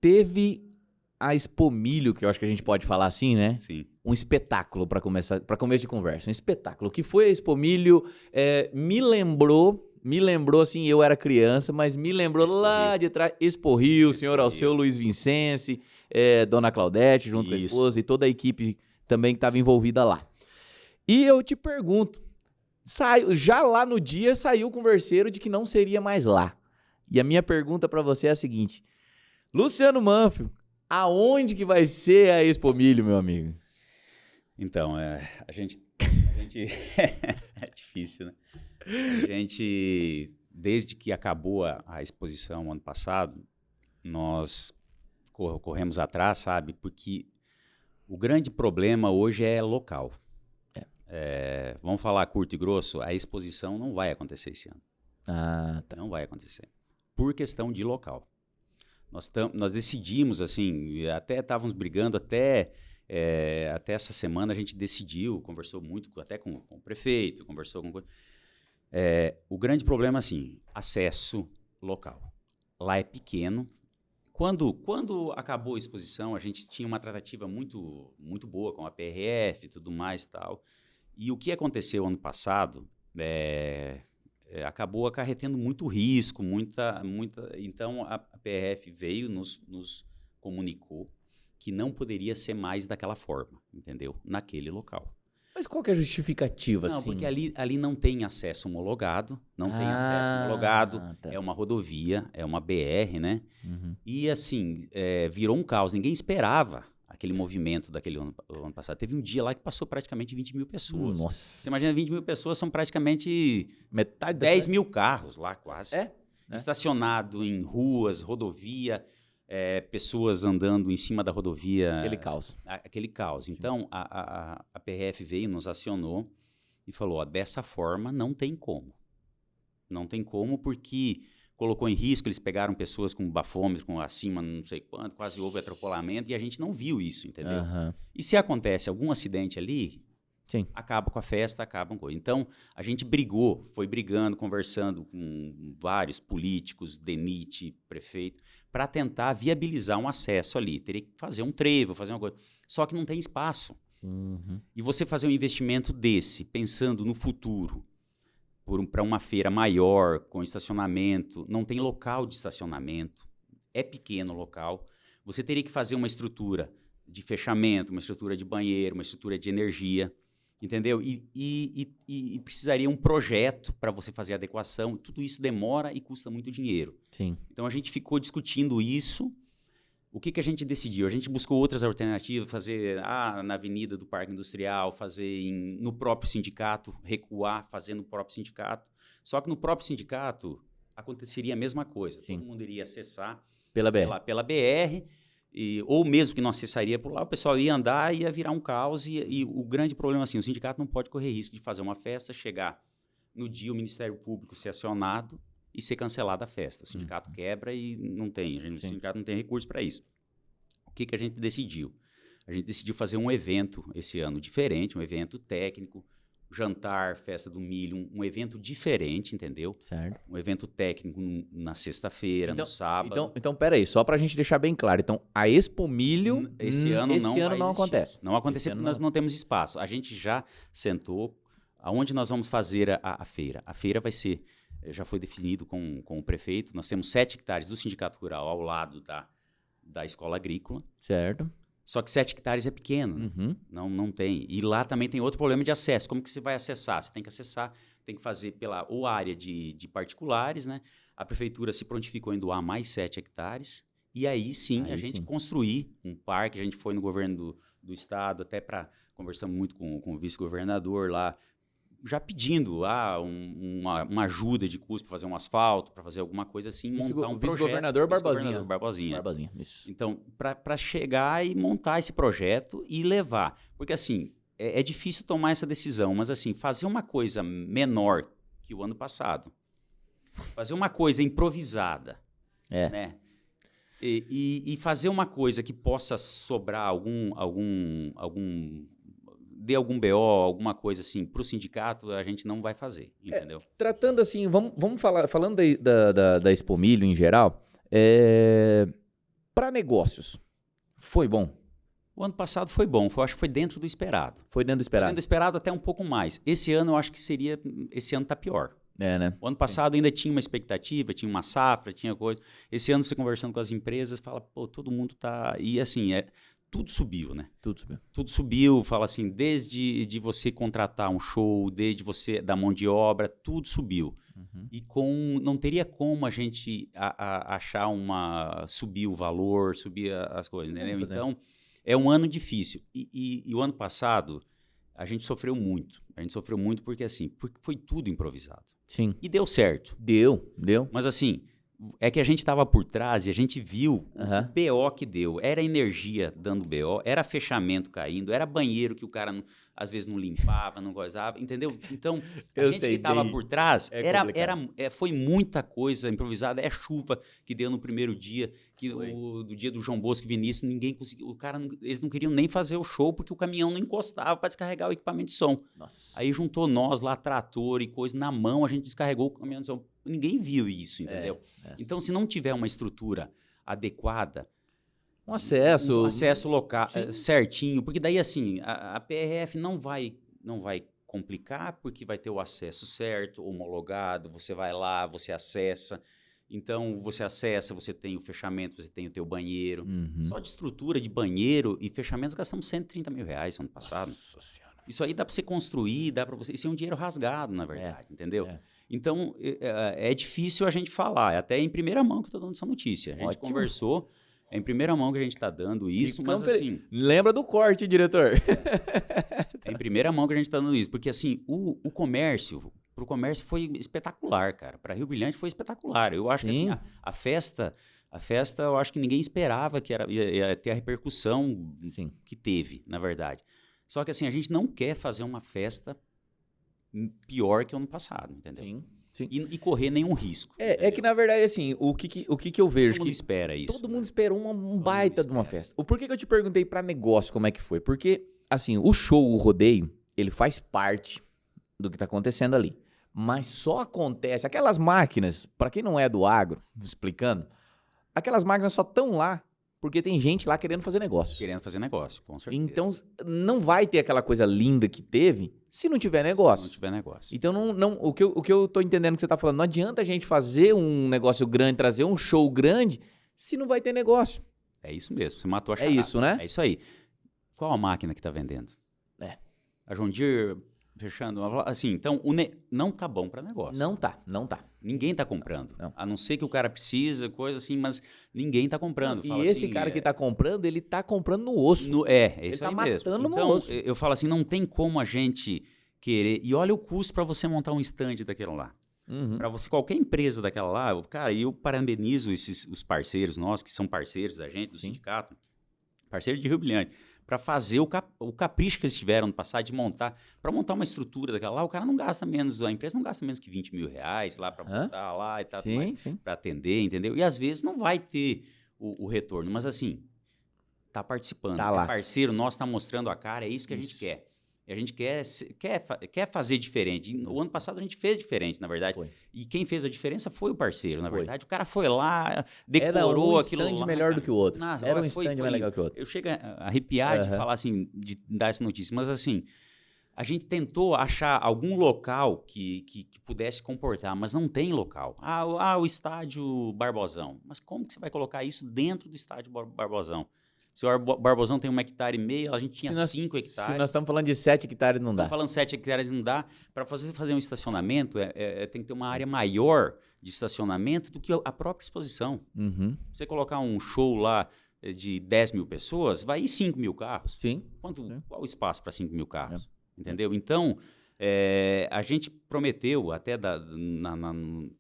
Teve a Expo Milho, que eu acho que a gente pode falar assim, né? Sim. Um espetáculo para começo de conversa. Um espetáculo. O que foi a Expo Milho? Me lembrou assim, eu era criança, mas me lembrou Expo lá Rio. de trás. Expo Rio, senhor Rio. Alceu Luiz Vincense, Dona Claudete, junto com a Isso. esposa, e toda a equipe também que estava envolvida lá. E eu te pergunto, já lá no dia saiu o converseiro de que não seria mais lá. E a minha pergunta para você é a seguinte: Luciano Manfre, aonde que vai ser a Expo Milho, meu amigo? Então, a gente é difícil, né? A gente, desde que acabou a exposição ano passado, nós corremos atrás, sabe? Porque o grande problema hoje é local. Vamos falar curto e grosso, a exposição não vai acontecer esse ano. Ah, tá. Não vai acontecer. Por questão de local. Nós decidimos, assim, até estávamos brigando, até essa semana a gente decidiu, conversou muito até com o prefeito, conversou com... o grande problema, assim, acesso local. Lá é pequeno. Quando acabou a exposição, a gente tinha uma tratativa muito, muito boa com a PRF e tudo mais e tal. E o que aconteceu ano passado, acabou acarretando muito risco, muita. Então, a PRF veio, nos comunicou que não poderia ser mais daquela forma, entendeu? Naquele local. Mas qual que é a justificativa, Não, assim? porque ali não tem acesso homologado, Tá. é uma rodovia, é uma BR, né? Uhum. E, assim, virou um caos, ninguém esperava aquele movimento daquele ano passado. Teve um dia lá que passou praticamente 20 mil pessoas. Nossa. Você imagina, 20 mil pessoas são praticamente Metade 10 mil carros lá, quase. É? Estacionado em ruas, rodovia, pessoas andando em cima da rodovia. Aquele caos. Aquele caos. Então, a PRF veio, nos acionou e falou, dessa forma não tem como. Não tem como porque colocou em risco, eles pegaram pessoas com bafômetro, com acima não sei quanto, quase houve atropelamento e a gente não viu isso, entendeu? Uhum. E se acontece algum acidente ali, Sim. acaba com a festa, acaba com coisa. Então, a gente foi brigando, conversando com vários políticos, DENIT, prefeito, para tentar viabilizar um acesso ali. Teria que fazer um trevo, fazer uma coisa. Só que não tem espaço. Uhum. E você fazer um investimento desse, pensando no futuro, para uma feira maior, com estacionamento, não tem local de estacionamento, é pequeno o local, você teria que fazer uma estrutura de fechamento, uma estrutura de banheiro, uma estrutura de energia, entendeu? E precisaria um projeto para você fazer a adequação, tudo isso demora e custa muito dinheiro. Sim. Então a gente ficou discutindo isso. O que a gente decidiu? A gente buscou outras alternativas, fazer na Avenida do Parque Industrial, fazer no próprio sindicato, recuar, fazer no próprio sindicato. Só que no próprio sindicato aconteceria a mesma coisa. Sim. Todo mundo iria acessar Pela BR. pela BR, ou mesmo que não acessaria por lá, o pessoal ia andar e ia virar um caos. E o grande problema é assim, o sindicato não pode correr risco de fazer uma festa, chegar no dia o Ministério Público ser acionado e ser cancelada a festa. O sindicato quebra e não tem. O sindicato não tem recurso para isso. O que a gente decidiu? A gente decidiu fazer um evento esse ano diferente, um evento técnico, jantar, festa do milho, um evento diferente, entendeu? Certo. Um evento técnico na sexta-feira, no sábado. Então, peraí, só pra gente deixar bem claro. Então, a Expo Milho esse ano não acontece. Não acontece porque nós não temos espaço. A gente já sentou aonde nós vamos fazer a feira. A feira vai ser, já foi definido com o prefeito, nós temos 7 hectares do Sindicato Rural ao lado da Escola Agrícola. Certo. Só que 7 hectares é pequeno, não tem. E lá também tem outro problema de acesso. Como que você vai acessar? Você tem que acessar, tem que fazer pela área de particulares, né? A prefeitura se prontificou em doar mais 7 hectares. E aí sim, a gente construir um parque. A gente foi no governo do estado, até conversamos muito com o vice-governador lá, já pedindo uma ajuda de custo para fazer um asfalto, para fazer alguma coisa assim, montar um projeto. Vice-governador Barbosinha. Barbosinha, isso. Então, para chegar e montar esse projeto e levar. Porque, assim, é difícil tomar essa decisão, mas, assim, fazer uma coisa menor que o ano passado, fazer uma coisa improvisada, né? E fazer uma coisa que possa sobrar dê algum BO, alguma coisa assim, para o sindicato, a gente não vai fazer, entendeu? Tratando assim, vamos falando da Expo Milho em geral, para negócios, foi bom? O ano passado foi bom, acho que foi dentro do esperado. Foi dentro do esperado? Foi dentro do esperado até um pouco mais. Esse ano eu acho que esse ano tá pior. Né? O ano passado ainda tinha uma expectativa, tinha uma safra, tinha coisa. Esse ano você conversando com as empresas, fala, todo mundo tá... E assim, tudo subiu, né? Tudo subiu, fala assim, desde de você contratar um show, desde você dar mão de obra, tudo subiu. E não teria como a gente achar subir o valor, subir as coisas, entendeu? Então, é um ano difícil. E o ano passado, a gente sofreu muito. A gente sofreu muito porque foi tudo improvisado. Sim. E deu certo. Deu. Mas assim... É que a gente estava por trás e a gente viu o BO que deu. Era energia dando BO, era fechamento caindo, era banheiro que o cara às vezes não limpava, não gozava, entendeu? Então, a gente que estava por trás, foi muita coisa improvisada. É chuva que deu no primeiro dia, do dia do João Bosco e Vinícius, ninguém conseguiu. Eles não queriam nem fazer o show porque o caminhão não encostava para descarregar o equipamento de som. Nossa. Aí juntou nós lá, trator e coisa, na mão a gente descarregou o caminhão de som. Ninguém viu isso, entendeu? Então, se não tiver uma estrutura adequada, um acesso local certinho, porque daí assim, a PRF não vai complicar porque vai ter o acesso certo, homologado, você vai lá, você acessa. Então, você acessa, você tem o fechamento, você tem o teu banheiro. Só de estrutura de banheiro e fechamentos gastamos R$130 mil ano passado. Nossa Senhora. Isso aí dá para você construir, dá para você... Isso é um dinheiro rasgado, na verdade, entendeu? Então, é difícil a gente falar. É até em primeira mão que eu estou dando essa notícia. A gente conversou, é em primeira mão que a gente está dando isso, mas assim... Lembra do corte, diretor. É em primeira mão que a gente está dando isso. Porque assim, o comércio... Para o comércio foi espetacular, cara. Para Rio Brilhante foi espetacular. Eu acho que assim, a festa, eu acho que ninguém esperava que ia ter a repercussão que teve, na verdade. Só que assim, a gente não quer fazer uma festa pior que o ano passado, entendeu? Sim. E correr nenhum risco. É que, na verdade, assim, o que eu vejo... Todo mundo espera isso. Todo mundo esperou um baita de uma festa. Por que eu te perguntei para negócio como é que foi? Porque, assim, o show, o rodeio, ele faz parte do que está acontecendo ali. Mas só acontece... Aquelas máquinas, para quem não é do agro, explicando, aquelas máquinas só estão lá porque tem gente lá querendo fazer negócio. Querendo fazer negócio, com certeza. Então, não vai ter aquela coisa linda que teve se não tiver negócio. Se não tiver negócio. Então, o que eu tô entendendo que você tá falando, não adianta a gente fazer um negócio grande, trazer um show grande, se não vai ter negócio. É isso mesmo, você matou a charada. É isso, né? É isso aí. Qual a máquina que tá vendendo? A John Deere... Fechando, assim, então não tá bom para negócio. Não tá. Ninguém tá comprando. Não. A não ser que o cara precisa, coisa assim, mas ninguém tá comprando. E esse assim, cara que tá comprando, ele tá comprando no osso. É isso ele aí tá mesmo. matando no Então, osso. eu falo assim, não tem como a gente querer... E olha o custo para você montar um stand daquilo lá. Para você, qualquer empresa daquela lá, cara, eu parabenizo os parceiros nossos, que são parceiros da gente, do sindicato, parceiro de Rio Brilhante, para fazer o capricho que eles tiveram no passado de montar, para montar uma estrutura daquela lá, o cara não gasta menos, a empresa não gasta menos que R$20 mil lá para montar lá e tal, para atender, entendeu? E às vezes não vai ter o retorno, mas assim, tá participando, tá lá. Parceiro nosso, tá mostrando a cara, é isso que a gente quer. E a gente quer fazer diferente. E o ano passado a gente fez diferente, na verdade. Foi. E quem fez a diferença foi o parceiro, na verdade. O cara foi lá, decorou aquilo lá. Era um stand melhor do que o outro. Era um stand mais legal que o outro. Eu chego a arrepiar de falar assim, de dar essa notícia. Mas assim, a gente tentou achar algum local que pudesse comportar, mas não tem local. O estádio Barbosão. Mas como que você vai colocar isso dentro do estádio Barbosão? Se o Barbosão tem 1,5 hectare, a gente tinha 5 hectares. Se nós estamos falando de 7 hectares, não dá. Estamos falando 7 hectares, não dá. Para fazer um estacionamento, tem que ter uma área maior de estacionamento do que a própria exposição. Você colocar um show lá de 10 mil pessoas, vai ir 5 mil carros. Sim. Qual o espaço para 5 mil carros? Entendeu? Então, a gente prometeu até para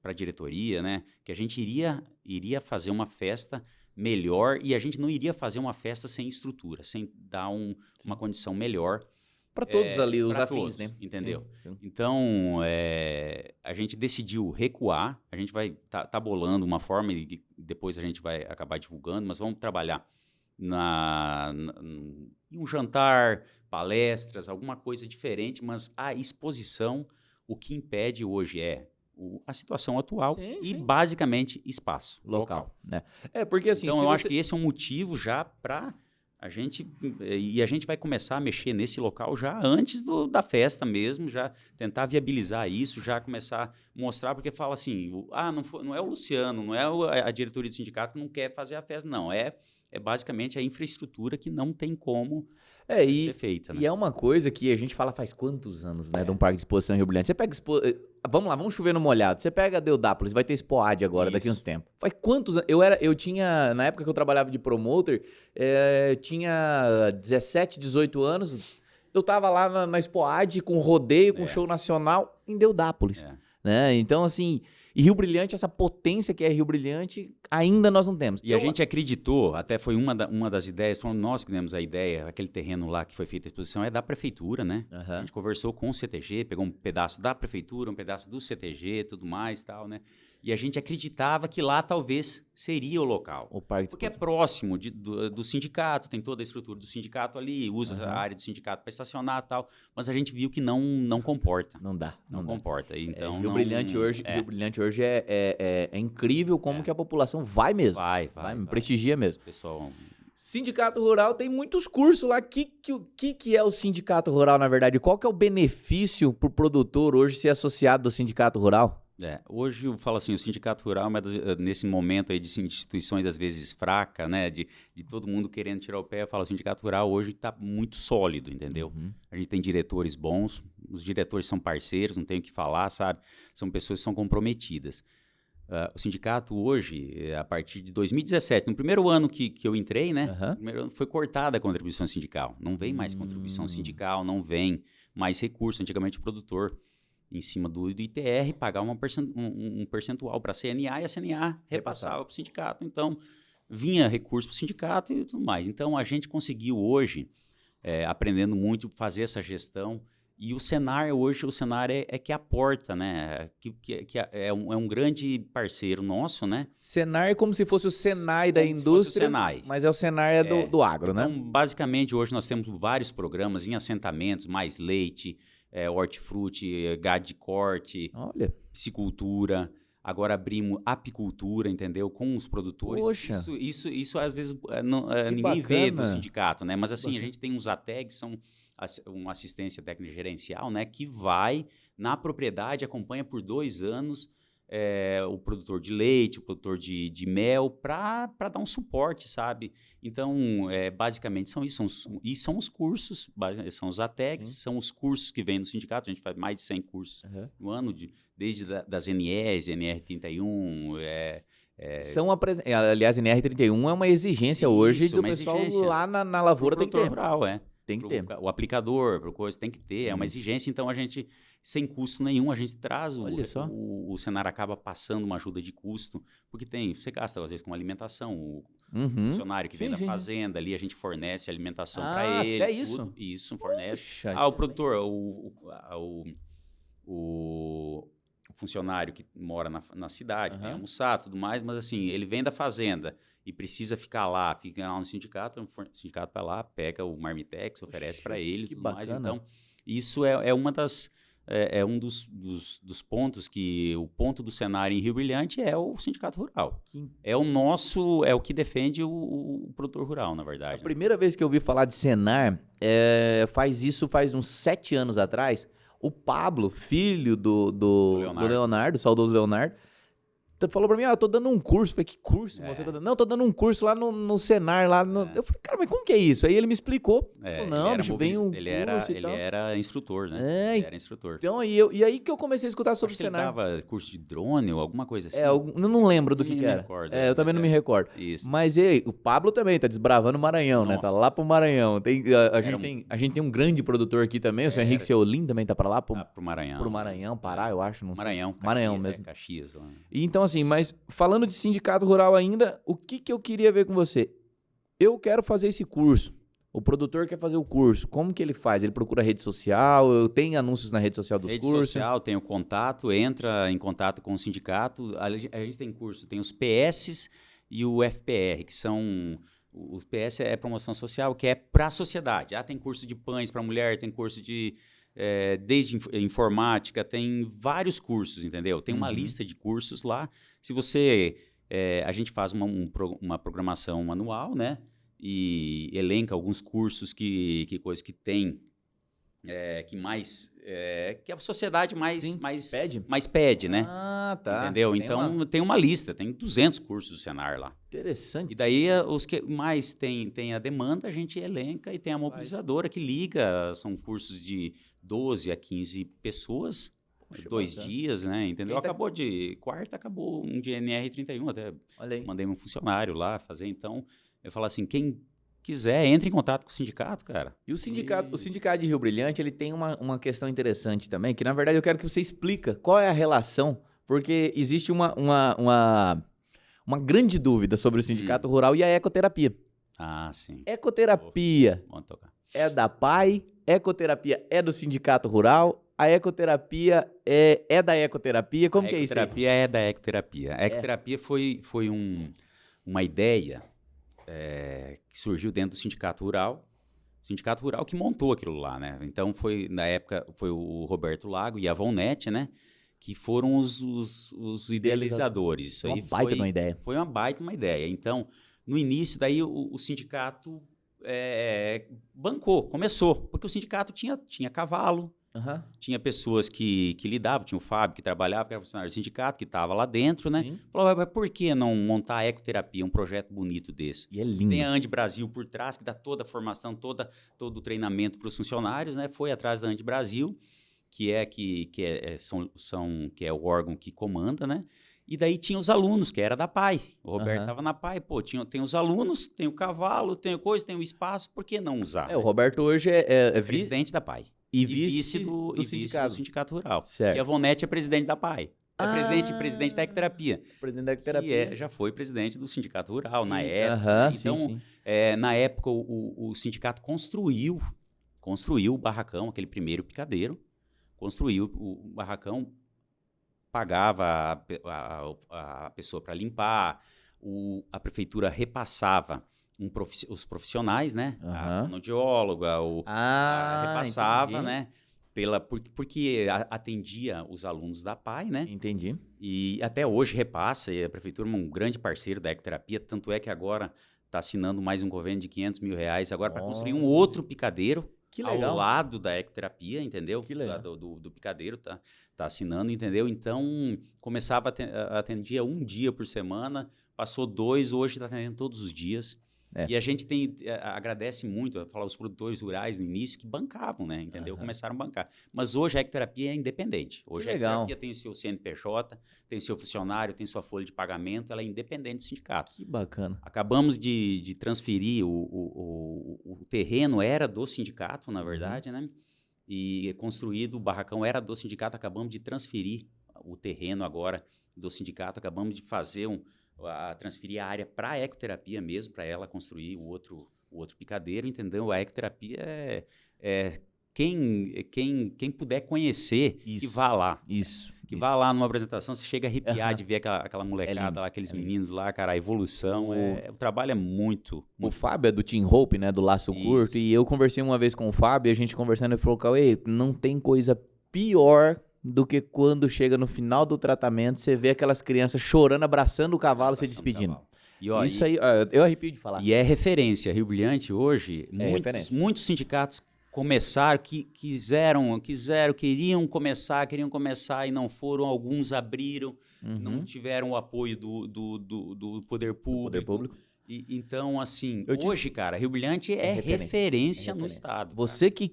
a diretoria, né, que a gente iria fazer uma festa melhor e a gente não iria fazer uma festa sem estrutura, sem dar uma condição melhor para todos ali, os afins, todos, né? Entendeu? Sim. Então, a gente decidiu recuar, a gente vai tá bolando uma forma e depois a gente vai acabar divulgando, mas vamos trabalhar em um jantar, palestras, alguma coisa diferente, mas a exposição, o que impede hoje a situação atual e, basicamente, espaço local. Né? Porque assim... Então, eu acho que esse é um motivo já para a gente... E a gente vai começar a mexer nesse local já antes da festa mesmo, já tentar viabilizar isso, já começar a mostrar, porque fala assim, não é o Luciano, não é a diretoria do sindicato que não quer fazer a festa, não. É basicamente a infraestrutura que não tem como ser feita. Né? E é uma coisa que a gente fala faz quantos anos, né, de um parque de exposição em Rio Brilhante. Você pega... Vamos lá, vamos chover no molhado. Você pega Deodápolis, vai ter Expoad agora, daqui a uns tempos. Faz quantos anos? Eu tinha, na época que eu trabalhava de promoter, tinha 17, 18 anos. Eu tava lá na Expoad com rodeio, com show nacional em Deodápolis. Né? Então, assim... E Rio Brilhante, essa potência que é Rio Brilhante, ainda nós não temos. E a gente acreditou, até foi uma das ideias, fomos nós que demos a ideia, aquele terreno lá que foi feita a exposição é da prefeitura, né? A gente conversou com o CTG, pegou um pedaço da prefeitura, um pedaço do CTG, tudo mais e tal, né? E a gente acreditava que lá talvez seria o local. Porque é próximo do sindicato, tem toda a estrutura do sindicato ali, usa a área do sindicato para estacionar e tal, mas a gente viu que não comporta. Não dá. Comporta. Então, Rio Brilhante hoje é incrível como que a população vai mesmo. Vai. Prestigia mesmo. Pessoal, Sindicato Rural tem muitos cursos lá. O que é o Sindicato Rural, na verdade? Qual que é o benefício para o produtor hoje ser associado ao Sindicato Rural? Hoje eu falo assim, o Sindicato Rural, nesse momento aí de instituições às vezes fracas, né, de todo mundo querendo tirar o pé, eu falo, o Sindicato Rural hoje está muito sólido, entendeu? A gente tem diretores bons, os diretores são parceiros, não tem o que falar, sabe? São pessoas que são comprometidas. O sindicato hoje, a partir de 2017, no primeiro ano que eu entrei, né, primeiro ano foi cortada a contribuição sindical. Não vem mais contribuição sindical, não vem mais recurso. Antigamente o produtor, em cima do ITR, pagar um percentual para a CNA e a CNA repassava para o sindicato. Então, vinha recurso para o sindicato e tudo mais. Então, a gente conseguiu hoje, aprendendo muito, fazer essa gestão. E o Senar hoje, é que aporta, né? Que é um grande parceiro nosso, né? Senar é como se fosse o Senai da indústria, o Senai. Mas o Senar do agro, né? Então, basicamente, hoje nós temos vários programas em assentamentos, mais leite, hortifruti, gado de corte, piscicultura. Agora abrimos apicultura, entendeu? Com os produtores. Poxa. Isso às vezes ninguém vê do sindicato, né? Mas assim, a gente tem uns ATEG, que são uma assistência técnica gerencial, né? Que vai na propriedade, acompanha por 2 anos o produtor de leite, o produtor de mel, para dar um suporte, sabe? Então, basicamente são isso. São os cursos, são os ATEGs, são os cursos que vêm no sindicato. A gente faz mais de 100 cursos no ano, desde das NEs, NR31, aliás, NR31 é uma exigência hoje do pessoal lá na lavoura tem que ter. Rural, tem que ter. O aplicador, por coisa, tem que ter, é uma exigência. Então, a gente, sem custo nenhum, a gente traz o Senar acaba passando uma ajuda de custo, porque você gasta, às vezes, com alimentação. O funcionário que vem da fazenda ali, a gente fornece alimentação para ele. É isso? Tudo, isso, fornece. Puxa, o produtor, o funcionário que mora na cidade, vem almoçar, tudo mais, mas assim, ele vem da fazenda e precisa ficar lá no sindicato, o sindicato vai lá, pega o Marmitex, oferece para ele e tudo mais. Então, isso é uma das... É um dos pontos que... O ponto do cenário em Rio Brilhante é o Sindicato Rural. É o que defende o produtor rural, na verdade. A primeira vez que eu ouvi falar de Senar, faz uns 7 anos atrás, o Pablo, filho do Leonardo, saudoso Leonardo, falou pra mim, eu tô dando um curso. Eu falei, que curso você tá dando? Não, tô dando um curso lá no Senar, lá no... Eu falei, cara, mas como que é isso? Aí ele me explicou. Falou, não, bicho, vem um ele era instrutor, né? Ele era instrutor. Então, e aí que eu comecei a escutar sobre o Senar. Ele dava curso de drone ou alguma coisa assim. Eu não lembro do que era. Eu também não me recordo. Isso. Mas o Pablo também tá desbravando o Maranhão, né? Tá lá pro Maranhão. A gente tem um grande produtor aqui também, o senhor Henrique Seolim também tá pra lá. Pro Maranhão. Pro Maranhão, Pará, eu acho. Não sei. Maranhão mesmo. Caxias lá. E então, assim, mas falando de sindicato rural ainda, o que eu queria ver com você? Eu quero fazer esse curso. O produtor quer fazer o curso. Como que ele faz? Ele procura rede social? Eu tenho anúncios na rede social dos cursos? Rede social, tem o contato, entra em contato com o sindicato. A gente tem curso, tem os PS e o FPR, que são... O PS é promoção social, que é para a sociedade. Tem curso de pães para mulher, tem curso de... desde informática, tem vários cursos, entendeu? Tem uma lista de cursos lá. Se você... a gente faz uma programação anual, né? E elenca alguns cursos que tem, que mais... que a sociedade mais pede, né? Tá. Entendeu? Então, tem uma lista, tem 200 cursos do Senar lá. Interessante. E daí, os que mais tem a demanda, a gente elenca e tem a mobilizadora que liga. São cursos de 12 a 15 pessoas, 2 dias, né? Entendeu? Quarta, acabou um de NR31, até mandei um funcionário lá fazer. Então, eu falo assim, quem quiser, entre em contato com o sindicato, cara. E o sindicato de Rio Brilhante, ele tem uma questão interessante também, que na verdade eu quero que você explica qual é a relação, porque existe uma grande dúvida sobre o sindicato rural e a ecoterapia. Sim. Ecoterapia é da PAI, ecoterapia é do sindicato rural, a ecoterapia é da ecoterapia, como que é isso aí? A ecoterapia é da ecoterapia. A ecoterapia foi uma ideia que surgiu dentro do sindicato rural. O sindicato rural que montou aquilo lá, né? Então, na época, foi o Roberto Lago e a Volnete, né? Que foram os idealizadores. Isso aí uma baita uma ideia. Foi uma baita uma ideia. Então, no início, daí o sindicato bancou, começou, porque o sindicato tinha cavalo, tinha pessoas que lidavam, tinha o Fábio que trabalhava, que era funcionário do sindicato, que estava lá dentro, né? Sim. Falou, mas por que não montar a ecoterapia, um projeto bonito desse? E é lindo. Tem a Andi Brasil por trás, que dá toda a formação, todo o treinamento para os funcionários, né? Foi atrás da Andi Brasil, que é o órgão que comanda, né? E daí tinha os alunos, que era da PAI. O Roberto estava na PAI, pô, tem os alunos, tem o cavalo, tem o espaço, por que não usar? O Roberto hoje é presidente da PAI. E vice do Sindicato Rural. Certo. E a Vonete é presidente da PAI. Presidente da Ecoterapia. Presidente da Ecoterapia. Que já foi presidente do Sindicato Rural na época. Então, sim. Na época, o sindicato construiu o barracão, aquele primeiro picadeiro, construiu o barracão, pagava a pessoa para limpar, a prefeitura repassava os profissionais, né? A fonoaudióloga, repassava, entendi. né? Porque atendia os alunos da PAI, né? Entendi. E até hoje repassa, e a prefeitura é um grande parceiro da ecoterapia, tanto é que agora está assinando mais um convênio de R$500 mil agora para construir um outro picadeiro ao lado da ecoterapia, entendeu? Que legal. Do picadeiro, tá assinando, entendeu? Então, começava atendia um dia por semana, passou 2, hoje está atendendo todos os dias. E a gente agradece muito, falar os produtores rurais no início que bancavam, né? Entendeu? Começaram a bancar. Mas hoje a ecoterapia é independente. Hoje a ecoterapia tem seu CNPJ, tem seu funcionário, tem sua folha de pagamento, ela é independente do sindicato. Que bacana. Acabamos de transferir o terreno, era do sindicato, na verdade, né? E construído, o barracão era do sindicato, acabamos de transferir o terreno agora do sindicato, acabamos de fazer transferir a área para a ecoterapia mesmo, para ela construir o outro picadeiro, entendeu? A ecoterapia quem puder conhecer, que vá lá. Vá lá numa apresentação, você chega a arrepiar de ver aquela molecada lá, aqueles meninos lá, cara, a evolução, o trabalho é muito... O Fábio é do Team Hope, né, do Laço Curto, e eu conversei uma vez com o Fábio, e a gente conversando, ele falou, Cauê, não tem coisa pior do que quando chega no final do tratamento, você vê aquelas crianças chorando, abraçando o cavalo, se despedindo. Isso aí, eu arrepio de falar. E é referência. Rio Brilhante hoje, muitos sindicatos começaram, queriam começar e não foram, alguns abriram, não tiveram o apoio do poder público. Então, assim, hoje, cara, Rio Brilhante é referência no estado. Você que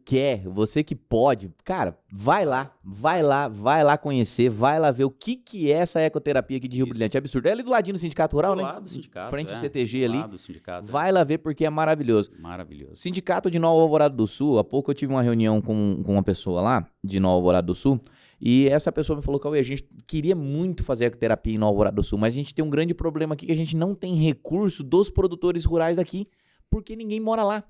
quer, você que pode, cara, vai lá conhecer, vai lá ver o que é essa ecoterapia aqui de Rio Brilhante. É absurdo. É ali do ladinho do Sindicato Rural, né? Do lado do sindicato, frente ao CTG ali. Do lado do sindicato, vai lá ver porque é maravilhoso. Maravilhoso. Sindicato de Nova Alvorada do Sul, há pouco eu tive uma reunião com uma pessoa lá, de Nova Alvorada do Sul, e essa pessoa me falou, Cauê, a gente queria muito fazer ecoterapia em Nova Alvorada do Sul, mas a gente tem um grande problema aqui que a gente não tem recurso dos produtores rurais daqui, porque ninguém mora lá.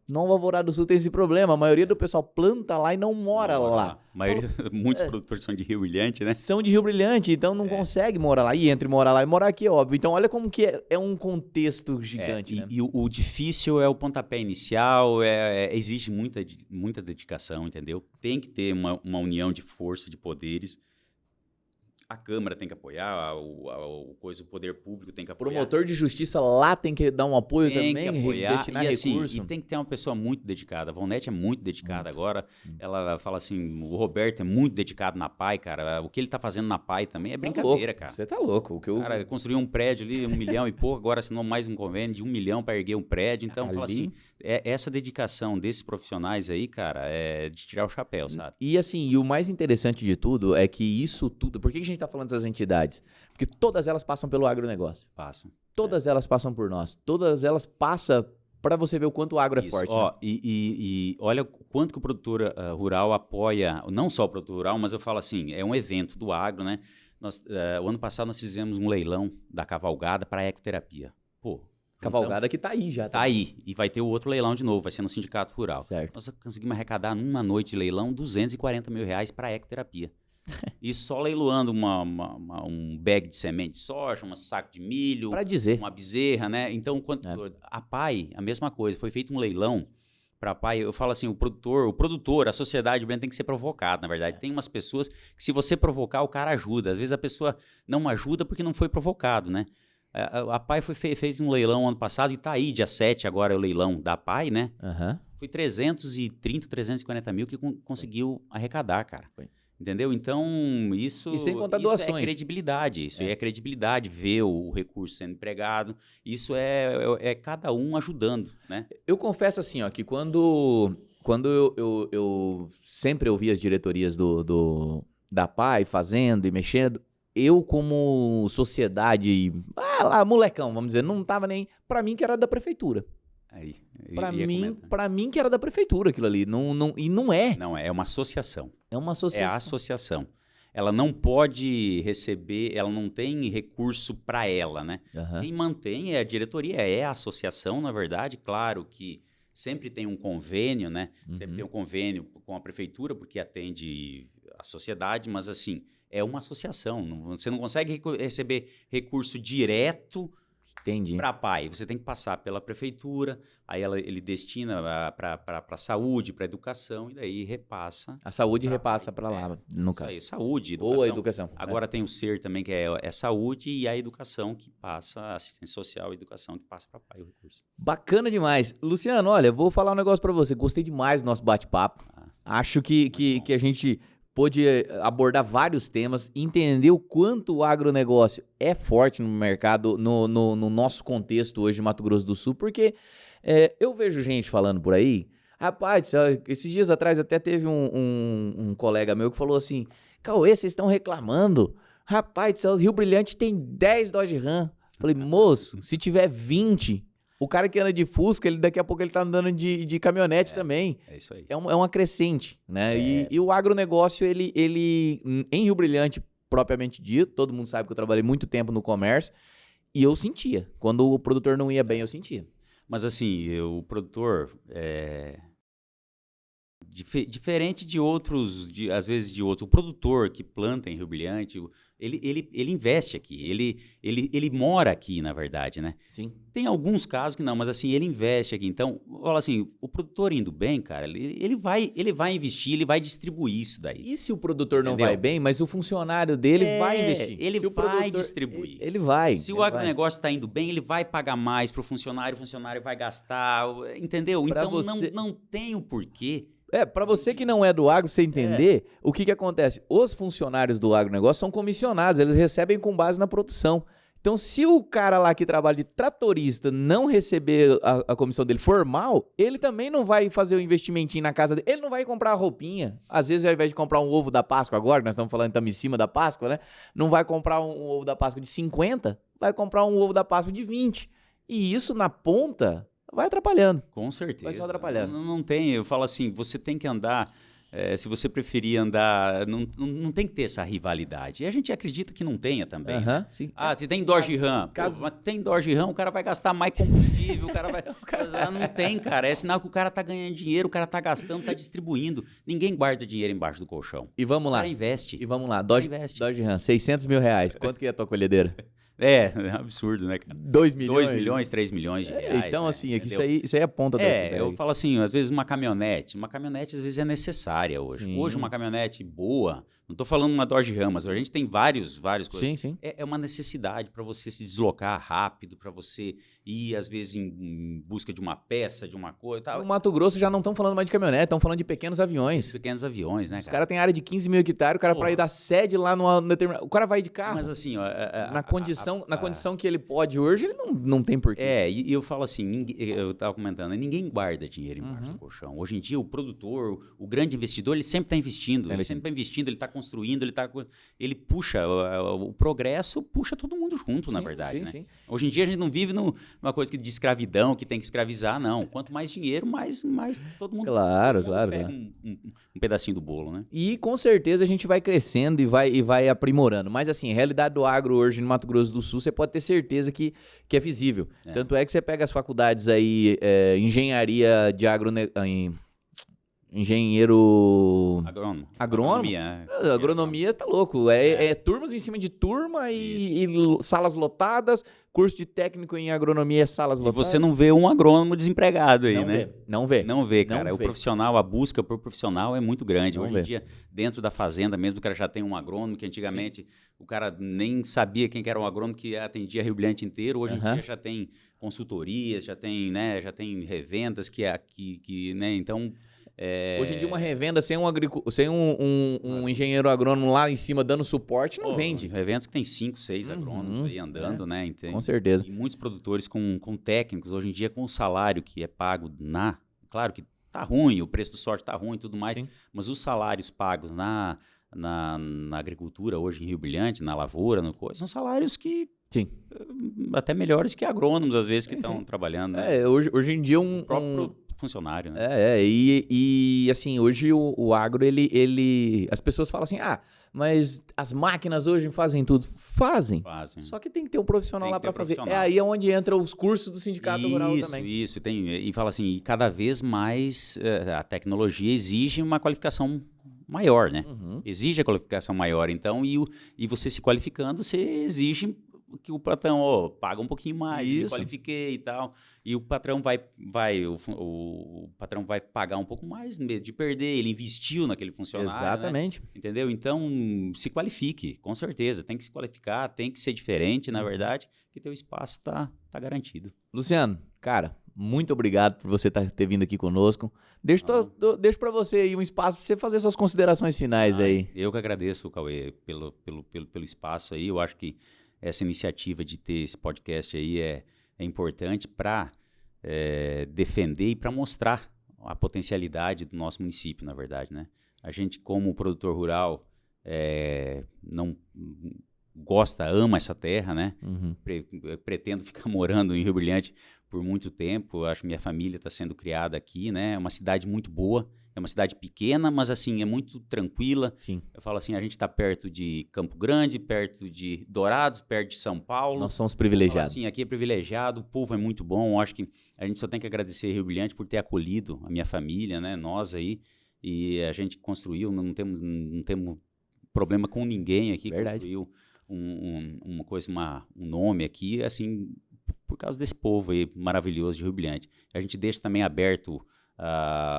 Nova Alvorada do Sul tem esse problema, a maioria do pessoal planta lá e não mora lá. Muitos produtores são de Rio Brilhante, né? São de Rio Brilhante, então não consegue morar lá. E entre morar lá e morar aqui, é óbvio. Então olha como que é um contexto gigante, né? E o difícil é o pontapé inicial, exige muita dedicação, entendeu? Tem que ter uma união de força, de poderes. A Câmara tem que apoiar, o poder público tem que apoiar. O promotor de justiça lá tem que dar um apoio também, tem que apoiar, destinar recurso. E tem que ter uma pessoa muito dedicada. A Vonete é muito dedicada agora. Ela fala assim, o Roberto é muito dedicado na PAI, cara. O que ele tá fazendo na PAI também é brincadeira, cara. Você tá louco. Cara, ele construiu um prédio ali, 1 milhão e pouco, agora assinou mais um convênio de 1 milhão para erguer um prédio. Então, fala assim, essa dedicação desses profissionais aí, cara, é de tirar o chapéu, sabe? E assim, e o mais interessante de tudo é que isso tudo... Por que a gente tá falando dessas entidades? Porque todas elas passam pelo agronegócio. Passam. Todas elas passam por nós. Todas elas passam para você ver o quanto o agro é forte. Ó, né? E olha o quanto que o produtor rural apoia, não só o produtor rural, mas eu falo assim, é um evento do agro, né? O ano passado nós fizemos um leilão da cavalgada para a ecoterapia. Pô, cavalgada que tá aí já. Tá aí. E vai ter o outro leilão de novo, vai ser no Sindicato Rural. Certo. Nós conseguimos arrecadar numa noite de leilão R$240 mil para a ecoterapia. E só leiloando um bag de semente de soja, um saco de milho, uma bezerra, né? Então, a PAI, a mesma coisa, foi feito um leilão para a PAI. Eu falo assim, o produtor, a sociedade tem que ser provocado, na verdade. Tem umas pessoas que se você provocar, o cara ajuda. Às vezes a pessoa não ajuda porque não foi provocado, né? A PAI fez um leilão ano passado e tá aí, dia 7 agora é o leilão da PAI, né? Aham. Foi 330, 340 mil que conseguiu arrecadar, cara. Foi. Entendeu? Então, isso, E sem contar isso é doações. credibilidade. Isso é credibilidade, ver o recurso sendo empregado. Isso é cada um ajudando, né? Eu confesso assim, ó, que quando eu sempre ouvi as diretorias da PAI fazendo e mexendo, eu como sociedade, lá, molecão, vamos dizer, não tava nem... Pra mim que era da prefeitura. Aí, Pra mim que era da prefeitura aquilo ali. E não é. Não, é uma associação. É uma É associação. a associação. Ela não pode receber, ela não tem recurso para ela, né? Aham. Quem mantém é a diretoria, é a associação, na verdade. Claro que sempre tem um convênio, né? Sempre tem um convênio com a prefeitura, porque atende a sociedade, mas assim, é uma associação. Você não consegue receber recurso direto Entendi. para a PAI. Você tem que passar pela prefeitura, aí ele destina para saúde, para educação, e daí repassa. A saúde pra repassa PAI. pra lá, no Isso caso. aí, saúde, educação. Ou a educação. Agora tem o SER também, que é saúde, e a educação que passa, a assistência social e educação que passa para a PAI o recurso. Bacana demais. Luciano, olha, vou falar um negócio pra você. Gostei demais do nosso bate-papo. Acho que a gente pôde abordar vários temas, entender o quanto o agronegócio é forte no mercado, no nosso contexto hoje de Mato Grosso do Sul, porque eu vejo gente falando por aí, rapaz, esses dias atrás até teve um colega meu que falou assim, Cauê, vocês estão reclamando, rapaz, o Rio Brilhante tem 10 Dodge Ram. Falei, moço, se tiver 20... O cara que anda de Fusca, daqui a pouco ele tá andando de caminhonete também. É isso aí. É uma crescente, né? E o agronegócio, ele, em Rio Brilhante, propriamente dito, todo mundo sabe que eu trabalhei muito tempo no comércio, e eu sentia. Quando o produtor não ia bem, eu sentia. Mas assim, o produtor, diferente de outros, às vezes de outro, o produtor que planta em Rio Brilhante, ele investe aqui, ele mora aqui, na verdade, né? Sim. Tem alguns casos que não, mas assim, ele investe aqui. Então, fala assim, o produtor indo bem, cara, ele vai investir, ele vai distribuir isso daí. E se o produtor não Entendeu? vai bem, mas o funcionário dele vai investir? Ele Se o vai produtor- distribuir. Ele vai. Se ele o vai. agronegócio está indo bem, ele vai pagar mais para o funcionário vai gastar, entendeu? Pra Então, você- não tem o porquê. Pra você que não é do agro, você entender, o que acontece? Os funcionários do agronegócio são comissionados, eles recebem com base na produção. Então, se o cara lá que trabalha de tratorista não receber a comissão dele formal, ele também não vai fazer o investimentinho na casa dele, ele não vai comprar a roupinha. Às vezes, ao invés de comprar um ovo da Páscoa agora, que nós estamos falando, estamos em cima da Páscoa, né? Não vai comprar um ovo da Páscoa de 50, vai comprar um ovo da Páscoa de 20. E isso, na ponta, vai atrapalhando. Com certeza. Vai só atrapalhando. Não tem, eu falo assim, você tem que andar, se você preferir andar, não tem que ter essa rivalidade. E a gente acredita que não tenha também. Aham, sim. Você tem Dodge Ram. caso- Mas tem Dodge Ram, o cara vai gastar mais combustível, o cara vai... Não tem, cara. É sinal que o cara tá ganhando dinheiro, o cara tá gastando, tá distribuindo. Ninguém guarda dinheiro embaixo do colchão. E vamos O lá. cara investe. E vamos lá. Dodge Ram, 600 mil reais. Quanto que é a tua colhedeira? É absurdo, né, cara? 2 milhões? 2 milhões, 3 milhões de reais. Então, né? assim, aqui, Entendeu? isso aí é a ponta da Eu falo assim, às vezes uma caminhonete às vezes é necessária hoje. Sim. Hoje uma caminhonete boa, não estou falando uma Dodge Ram, mas a gente tem várias coisas. Sim, sim. É uma necessidade para você se deslocar rápido, para você ir, às vezes, em busca de uma peça, de uma coisa e tal. No Mato Grosso já não estão falando mais de caminhonete, estão falando de pequenos aviões. Pequenos aviões, né, Os cara? caras têm área de 15 mil hectares, o cara para ir da sede lá no determinado... O cara vai de carro. Mas assim, ó, Na condição que ele pode hoje, ele não tem porquê. E eu falo assim, eu estava comentando, ninguém guarda dinheiro embaixo do colchão. Hoje em dia, o produtor, o grande investidor, ele sempre está investindo. Ele sempre está investindo, ele está construindo, ele puxa, o progresso puxa todo mundo junto, na verdade, né? Sim. Hoje em dia, a gente não vive numa coisa de escravidão, que tem que escravizar, não. Quanto mais dinheiro, mais todo mundo, Claro, todo mundo claro, pega claro. um pedacinho do bolo, né? E com certeza a gente vai crescendo e vai aprimorando. Mas assim, a realidade do agro hoje no Mato Grosso do Sul, você pode ter certeza que é visível. Tanto é que você pega as faculdades aí, engenharia de engenheiro... Agrônomo. Agrônomo? Agronomia tá louco. É turmas em cima de turma e salas lotadas, curso de técnico em agronomia, salas E lotadas. você não vê um agrônomo desempregado aí, Não né? Não vê. Não vê, cara. Não O vê. profissional, a busca por profissional é muito grande. Não Hoje vê. em dia, dentro da fazenda mesmo, o cara já tem um agrônomo, que antigamente o cara nem sabia quem que era um agrônomo que atendia Rio Brilhante inteiro. Hoje em dia já tem consultorias, já tem, né, já tem revendas né, então... Hoje em dia uma revenda sem um engenheiro agrônomo lá em cima dando suporte não vende. Revendas que tem 5, 6 agrônomos aí andando, né? Entende? Com certeza. E muitos produtores com técnicos, hoje em dia com o salário que é pago Claro que tá ruim, o preço do sorte tá ruim e tudo mais, mas os salários pagos na agricultura hoje em Rio Brilhante, na lavoura, são salários que até melhores que agrônomos às vezes que estão trabalhando, né? Hoje em dia o próprio funcionário, né? E assim, hoje o agro, as pessoas falam assim, mas as máquinas hoje fazem tudo. Fazem. Só que tem que ter um profissional lá para fazer. É aí onde entram os cursos do sindicato rural também. Isso, e fala assim, e cada vez mais a tecnologia exige uma qualificação maior, né? Exige a qualificação maior, então, e você se qualificando, você exige que o patrão paga um pouquinho mais, me qualifiquei e tal, e o patrão o patrão vai pagar um pouco mais, medo de perder, ele investiu naquele funcionário, exatamente, né? Entendeu? Então, se qualifique, com certeza, tem que se qualificar, tem que ser diferente, na verdade, que teu espaço tá garantido. Luciano, cara, muito obrigado por você ter vindo aqui conosco. Deixo para você aí um espaço para você fazer suas considerações finais aí. Eu que agradeço, Cauê, pelo espaço aí, eu acho que essa iniciativa de ter esse podcast aí é importante para defender e para mostrar a potencialidade do nosso município, na verdade, né? A gente, como produtor rural, não ama essa terra, né? Pretendo ficar morando em Rio Brilhante por muito tempo. Eu acho que minha família está sendo criada aqui, né? É uma cidade muito boa. É uma cidade pequena, mas assim, é muito tranquila. Sim. Eu falo assim, a gente está perto de Campo Grande, perto de Dourados, perto de São Paulo. Nós somos privilegiados. Assim, aqui é privilegiado, o povo é muito bom. Eu acho que a gente só tem que agradecer Rio Brilhante por ter acolhido a minha família, né? Nós aí. E a gente construiu, não temos problema com ninguém aqui. Verdade. Construiu um nome aqui, assim, por causa desse povo aí maravilhoso de Rio Brilhante. A gente deixa também aberto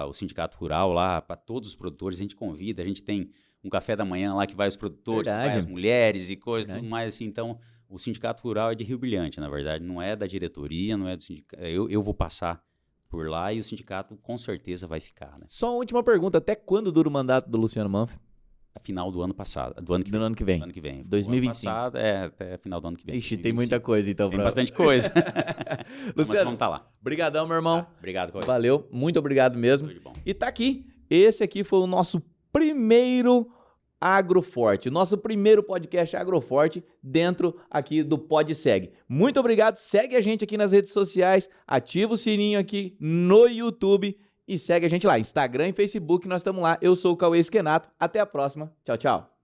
o Sindicato Rural lá para todos os produtores, a gente convida, a gente tem um café da manhã lá que vai os produtores, vai as mulheres e coisas, tudo mais assim. Então, o Sindicato Rural é de Rio Brilhante, na verdade, não é da diretoria, não é do sindicato. Eu vou passar por lá e o sindicato com certeza vai ficar, né? Só uma última pergunta, até quando dura o mandato do Luciano Manfre? A final do ano passado, do ano que vem. Ano que vem. 2025. O ano passado, até final do ano que vem. Ixi, 2025. Tem muita coisa então. Tem bastante coisa. Luciano, mas vamos estar lá. Obrigadão, meu irmão. Obrigado, Cauê. Valeu, muito obrigado mesmo. E tá aqui, esse aqui foi o nosso primeiro Agroforte, nosso primeiro podcast Agroforte dentro aqui do PodSeg. Muito obrigado, segue a gente aqui nas redes sociais, ativa o sininho aqui no YouTube e segue a gente lá, Instagram e Facebook, nós estamos lá. Eu sou o Cauê Esquenato, até a próxima, tchau, tchau.